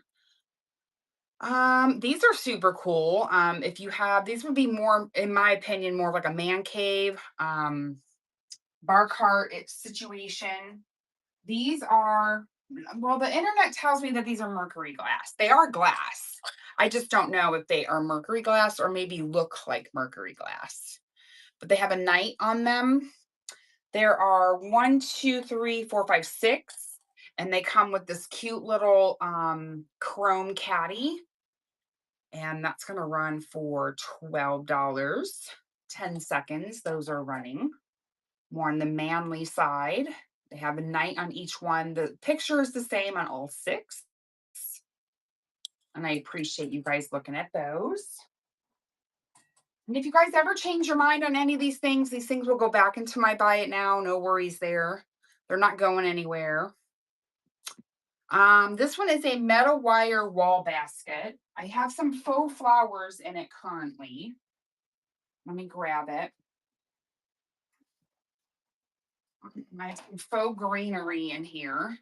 These are super cool. If you have these would be more, in my opinion, more of like a man cave, bar cart situation. These are, well, the internet tells me that these are mercury glass. They are glass. I just don't know if they are mercury glass or maybe look like mercury glass. But they have a night on them. There are 1, 2, 3, 4, 5, 6, and they come with this cute little chrome caddy, and that's going to run for $12. 10 seconds. Those are running. More on the manly side. They have a night on each one. The picture is the same on all 6. And I appreciate you guys looking at those. And if you guys ever change your mind on any of these things will go back into my buy it now. No worries there. They're not going anywhere. This one is a metal wire wall basket. I have some faux flowers in it currently. Let me grab it. I have some faux greenery in here.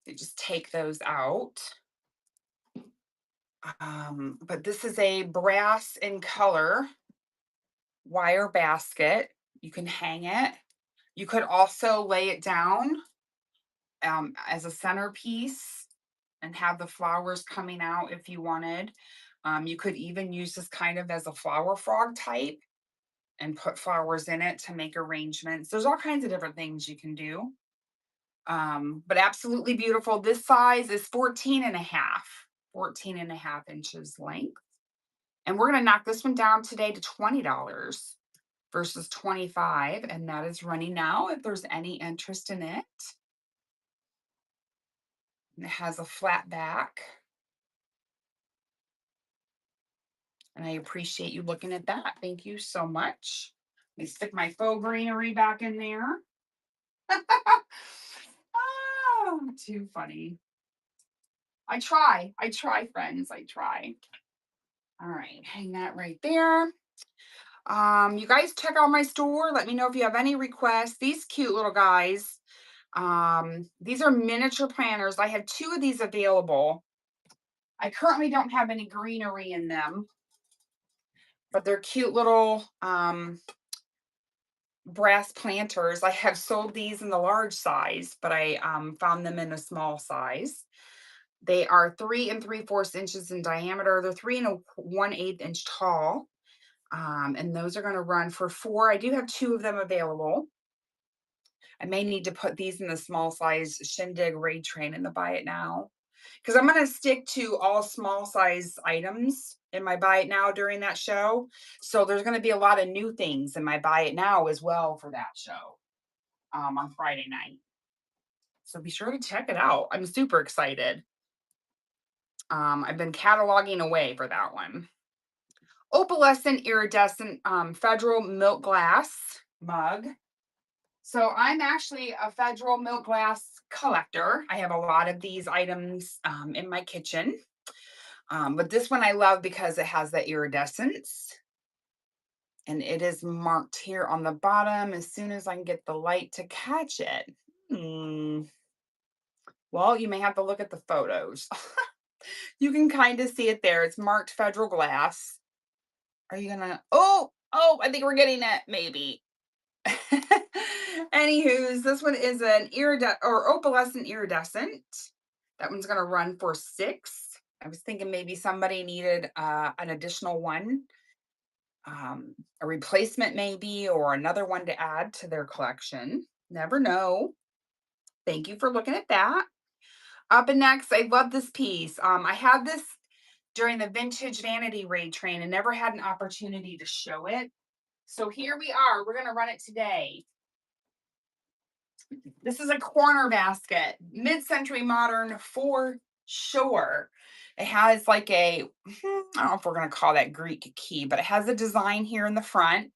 They just take those out. But this is a brass in color wire basket. You can hang it. You could also lay it down as a centerpiece and have the flowers coming out if you wanted. You could even use this kind of as a flower frog type and put flowers in it to make arrangements. There's all kinds of different things you can do. But absolutely beautiful. This size is 14 and a half, 14 and a half inches length. And we're going to knock this one down today to $20 versus 25. And that is running now if there's any interest in it. And it has a flat back. And I appreciate you looking at that. Thank you so much. Let me stick my faux greenery back in there. Oh, too funny. I try, friends. I try. All right, hang that right there. You guys check out my store. Let me know if you have any requests. These cute little guys. These are miniature planters. I have 2 of these available. I currently don't have any greenery in them, but they're cute little brass planters. I have sold these in the large size, but I found them in a small size. They are 3 3/4 inches in diameter. They're 3 1/8 inch tall. And those are going to run for $4. I do have 2 of them available. I may need to put these in the small size Shindig Raid Train in the buy it now, because I'm going to stick to all small size items in my buy it now during that show. So there's going to be a lot of new things in my buy it now as well for that show on Friday night. So be sure to check it out. I'm super excited. I've been cataloging away for that one. Opalescent iridescent Federal milk glass mug. So I'm actually a Federal milk glass collector. I have a lot of these items in my kitchen. But this one I love because it has the iridescence. And it is marked here on the bottom as soon as I can get the light to catch it. Well, you may have to look at the photos. You can kind of see it there. It's marked Federal glass. Are you gonna, oh, I think we're getting it, maybe. Anywho's, this one is an opalescent iridescent. That one's gonna run for $6. I was thinking maybe somebody needed an additional one, a replacement maybe, or another one to add to their collection. Never know. Thank you for looking at that. Up and next, I love this piece. I had this during the Vintage Vanity Raid Train and never had an opportunity to show it. So here we are. We're going to run it today. This is a corner basket, mid-century modern for sure. It has like a, I don't know if we're going to call that Greek key, but it has a design here in the front.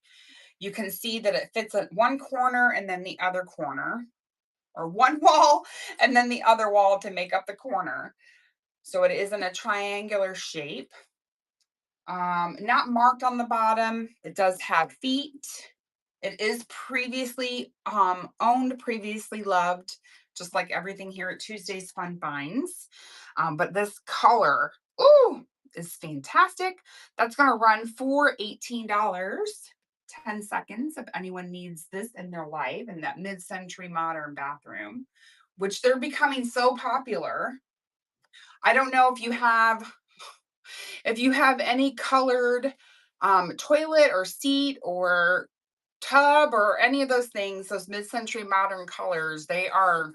You can see that it fits at one corner and then the other corner, or one wall and then the other wall to make up the corner. So it is in a triangular shape. Not marked on the bottom. It does have feet. It is previously owned, previously loved, just like everything here at Tuesday's Fun Finds. But this color, ooh, is fantastic. That's gonna run for $18. 10 seconds if anyone needs this in their life in that mid-century modern bathroom, which they're becoming so popular. I don't know if you have any colored toilet or seat or tub or any of those things, those mid-century modern colors, they are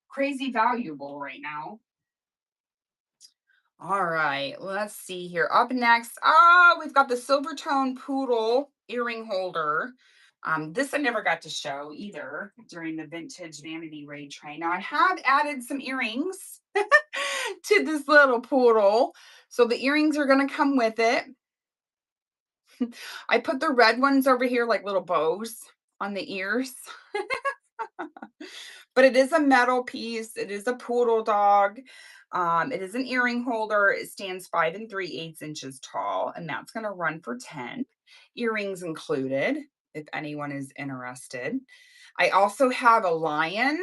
crazy valuable right now. All right, let's see here. Up next, we've got the silver tone poodle earring holder. This I never got to show either during the vintage vanity raid train. Now I have added some earrings to this little poodle. So the earrings are going to come with it. I put the red ones over here like little bows on the ears. But it is a metal piece. It is a poodle dog. It is an earring holder. It stands 5 3/8 inches tall, and that's going to run for 10. Earrings included, if anyone is interested. I also have a lion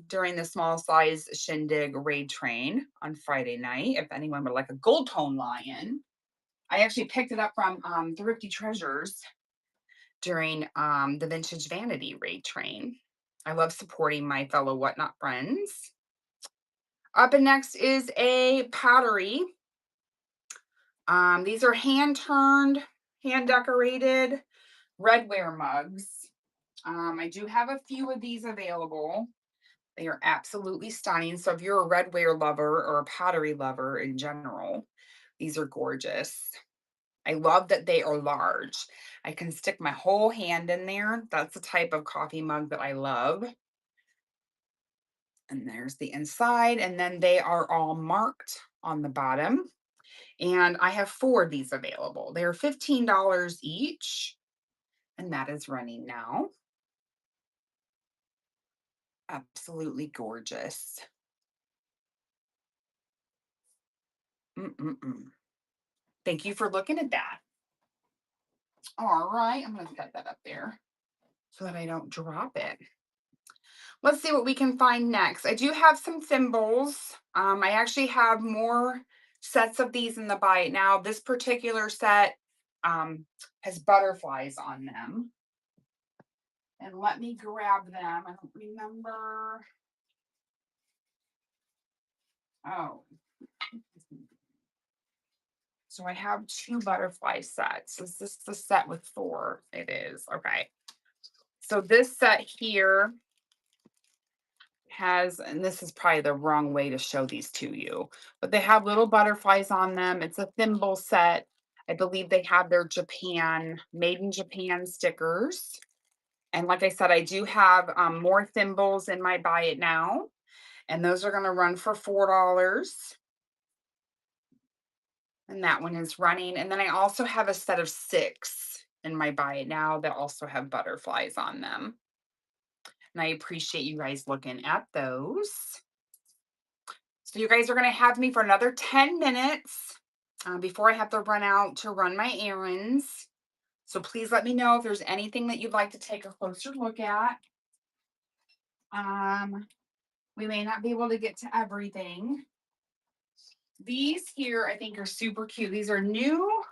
during the small size shindig raid train on Friday night. If anyone would like a gold tone lion, I actually picked it up from Thrifty Treasures during the Vintage Vanity raid train. I love supporting my fellow whatnot friends. Up and next is a pottery. These are hand turned, hand decorated redware mugs. I do have a few of these available. They are absolutely stunning. So if you're a redware lover or a pottery lover in general, these are gorgeous. I love that they are large. I can stick my whole hand in there. That's the type of coffee mug that I love. And there's the inside, and then they are all marked on the bottom. And I have 4 of these available. They're $15 each, and that is running now. Absolutely gorgeous. Mm-mm-mm. Thank you for looking at that. All right, I'm going to set that up there so that I don't drop it. Let's see what we can find next. I do have some thimbles. I actually have more sets of these in the buy it now. This particular set has butterflies on them. And let me grab them. I don't remember. Oh. So I have 2 butterfly sets. Is this the set with 4? It is. Okay. So this set here has, and this is probably the wrong way to show these to you, but they have little butterflies on them. It's a thimble set. I believe they have their Japan, made in Japan stickers. And like I said, I do have more thimbles in my buy it now, and those are going to run for $4. And that one is running. And then I also have a set of 6 in my buy it now that also have butterflies on them. And I appreciate you guys looking at those. So you guys are going to have me for another 10 minutes before I have to run out to run my errands. So please let me know if there's anything that you'd like to take a closer look at. We may not be able to get to everything. These here I think are super cute. These are new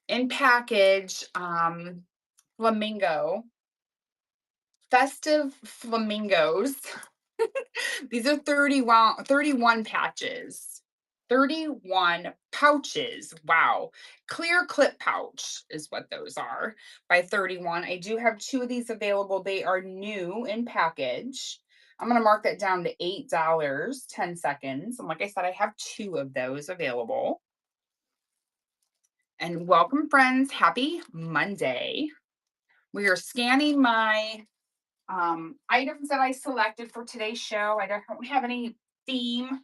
in package flamingo, festive flamingos. These are 31 patches. 31 pouches. Wow. Clear clip pouch is what those are by 31. I do have 2 of these available. They are new in package. I'm going to mark that down to $8, 10 seconds. And like I said, I have 2 of those available. And welcome, friends. Happy Monday. We are scanning my items that I selected for today's show. I don't have any theme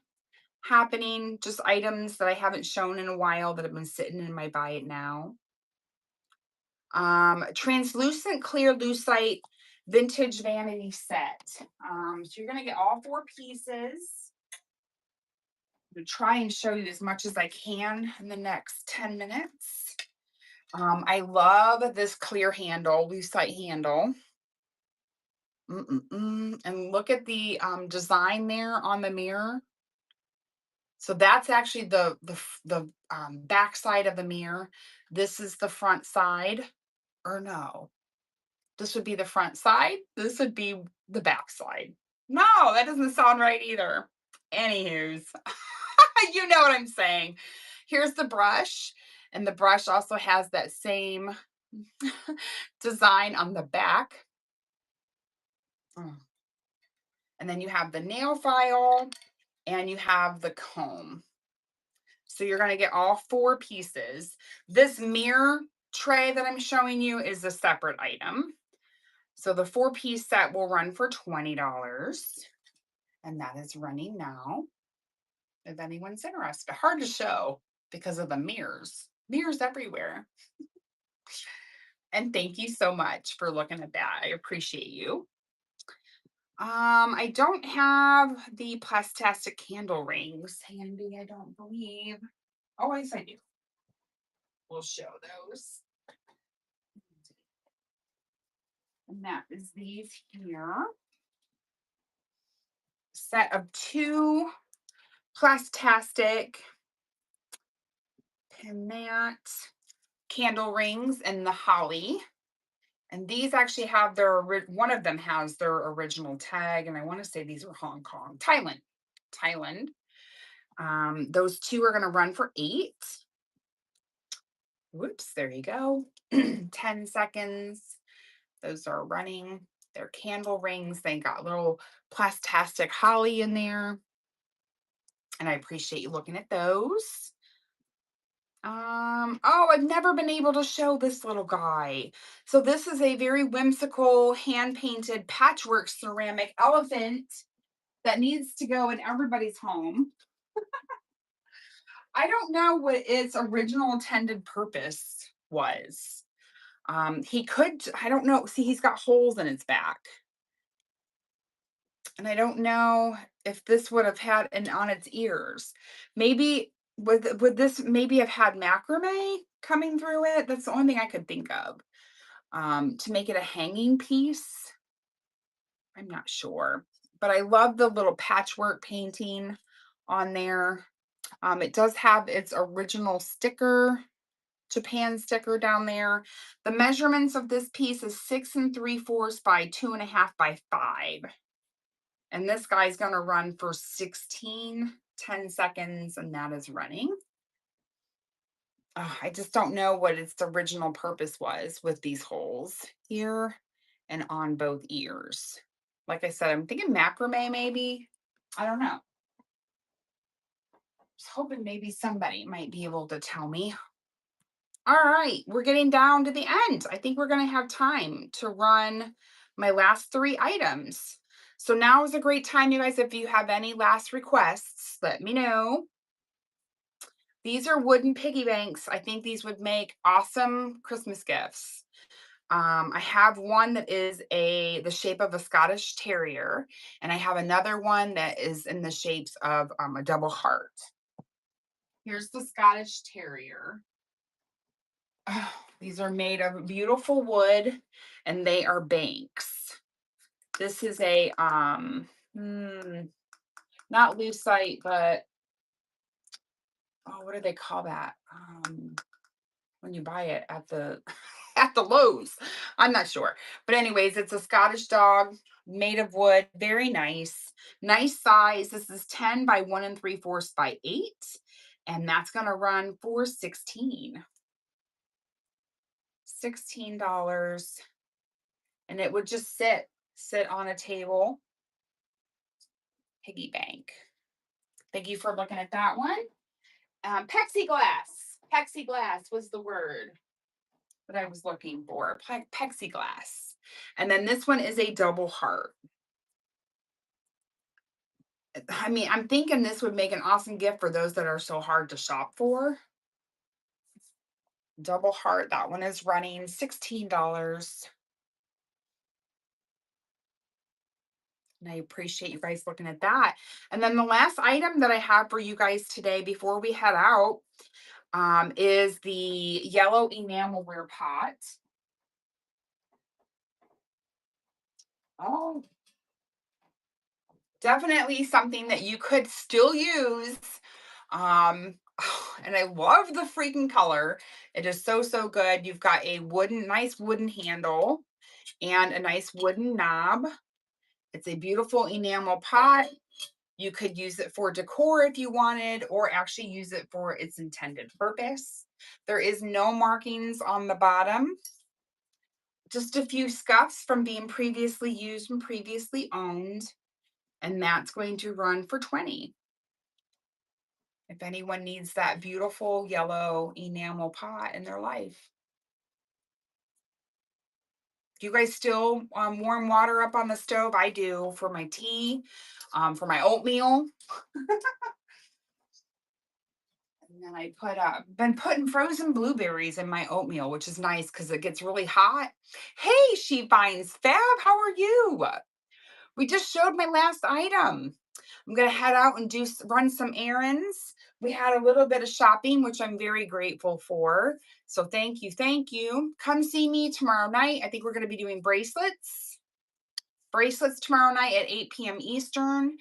happening, just items that I haven't shown in a while that have been sitting in my buy it now. Translucent clear lucite vintage vanity set. So you're going to get all 4 pieces. I'm going to try and show you as much as I can in the next 10 minutes. I love this clear handle, lucite handle. And look at the design there on the mirror. So that's actually the back side of the mirror. This is the front side, or no, this would be the front side. This would be the back side. No, that doesn't sound right either. Anywho's, you know what I'm saying. Here's the brush, and the brush also has that same design on the back. Mm. And then you have the nail file and you have the comb. So you're going to get all four pieces. This mirror tray that I'm showing you is a separate item. So the 4-piece set will run for $20. And that is running now, if anyone's interested. Hard to show because of the mirrors. Mirrors everywhere. And thank you so much for looking at that. I appreciate you. I don't have the plastastic candle rings handy, I don't believe. Oh, yes, I do. We'll show those. And that is these here. Set of 2 plastastic pin mat candle rings in the holly. And these actually have their, one of them has their original tag. And I want to say these are Hong Kong, Thailand. Those 2 are going to run for 8. Whoops, there you go. 10 seconds. Those are running. They're candle rings. They got little plastastic holly in there. And I appreciate you looking at those. Oh, I've never been able to show this little guy. So this is a very whimsical hand-painted patchwork ceramic elephant that needs to go in everybody's home. I don't know what its original intended purpose was. He could, I don't know. See, he's got holes in his back. And I don't know if this would have had an on its ears. Maybe would this maybe have had macrame coming through it? That's the only thing I could think of. To make it a hanging piece. I'm not sure. But I love the little patchwork painting on there. It does have its original sticker, Japan sticker down there. The measurements of this piece is 6 3/4 by 2.5 by 5. And this guy's going to run for 10 seconds, and that is running. I just don't know what its original purpose was with these holes here and on both ears. Like I said, I'm thinking macrame maybe. I don't know. Just hoping maybe somebody might be able to tell me. All right, we're getting down to the end. I think we're going to have time to run my last 3 items. So now is a great time, you guys. If you have any last requests, let me know. These are wooden piggy banks. I think these would make awesome Christmas gifts. I have one that is the shape of a Scottish Terrier, and I have another one that is in the shapes of a double heart. Here's the Scottish Terrier. Oh, these are made of beautiful wood, and they are banks. This is a not lucite, but what do they call that? When you buy it at the at the Lowe's. I'm not sure. But anyways, it's a Scottish dog made of wood, very nice. Nice size. This is 10 by 1 3/4 by 8, and that's going to run for $16. $16, and it would just sit on a table. Piggy bank. Thank you for looking at that one. Plexiglass. Plexiglass was the word that I was looking for. Plexiglass. And then this one is a double heart. I mean, I'm thinking this would make an awesome gift for those that are so hard to shop for. Double heart. That one is running $16. And I appreciate you guys looking at that. And then the last item that I have for you guys today before we head out is the yellow enamelware pot. Oh, definitely something that you could still use. And I love the freaking color. It is so, so good. You've got a nice wooden handle and a nice wooden knob. It's a beautiful enamel pot. You could use it for decor if you wanted, or actually use it for its intended purpose. There is no markings on the bottom, just a few scuffs from being previously used and previously owned. And that's going to run for 20. If anyone needs that beautiful yellow enamel pot in their life. Do you guys still warm water up on the stove? I do for my tea, for my oatmeal. And then I been putting frozen blueberries in my oatmeal, which is nice because it gets really hot. Hey, She Finds Fab, how are you? We just showed my last item. I'm gonna head out and run some errands. We had a little bit of shopping, which I'm very grateful for. So thank you, thank you. Come see me tomorrow night. I think we're gonna be doing bracelets. Bracelets tomorrow night at 8 p.m. Eastern.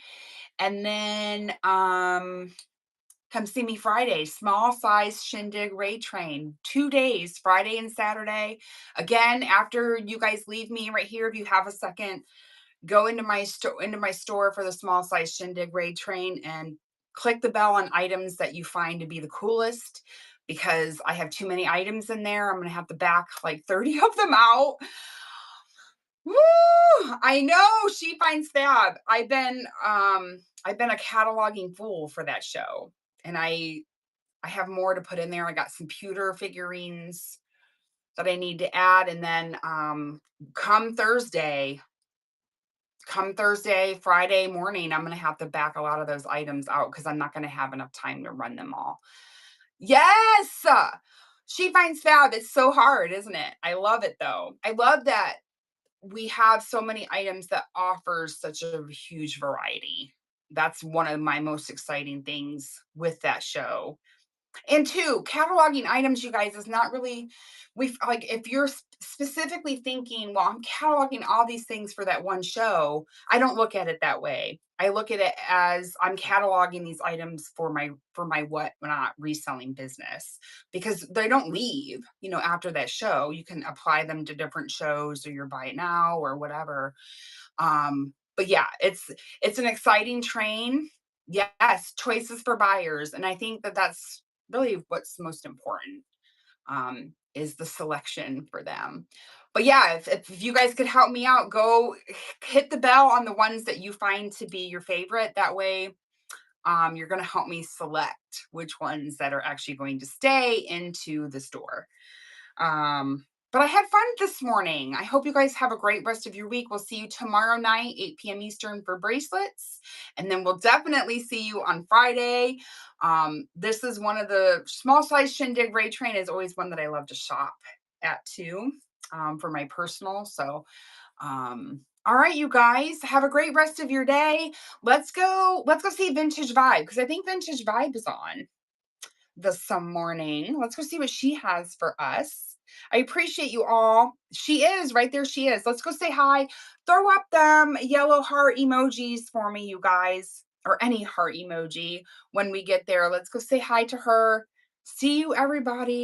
And then come see me Friday, small size shindig raid train, 2 days, Friday and Saturday. Again, after you guys leave me right here, if you have a second, go into my store for the small size shindig raid train and click the bell on items that you find to be the coolest, because I have too many items in there. I'm gonna have to back like 30 of them out. Woo! I know, She Finds Fab. I've been a cataloging fool for that show. And I have more to put in there. I got some pewter figurines that I need to add. And then come Thursday, Friday morning, I'm going to have to back a lot of those items out because I'm not going to have enough time to run them all. Yes! She Finds Fab. It's so hard, isn't it? I love it though. I love that we have so many items that offers such a huge variety. That's one of my most exciting things with that show. And two, cataloging items, you guys, is not really, if you're specifically thinking, well, I'm cataloging all these things for that one show, I don't look at it that way. I look at it as I'm cataloging these items for my what not reselling business, because they don't leave, after that show. You can apply them to different shows, or your buy it now or whatever. But yeah, it's an exciting train. Yes, choices for buyers. And I think that that's really what's most important, is the selection for them. But yeah, if you guys could help me out, go hit the bell on the ones that you find to be your favorite. That way, you're going to help me select which ones that are actually going to stay into the store. But I had fun this morning. I hope you guys have a great rest of your week. We'll see you tomorrow night, 8 p.m. Eastern, for bracelets. And then we'll definitely see you on Friday. This is one of the small size shindig raid train is always one that I love to shop at too, for my personal. So, all right, you guys, have a great rest of your day. Let's go see Vintage Vibe, because I think Vintage Vibe is on this some morning. Let's go see what she has for us. I appreciate you all. She is right there. She is. Let's go say hi. Throw up them yellow heart emojis for me, you guys, or any heart emoji when we get there. Let's go say hi to her. See you, everybody.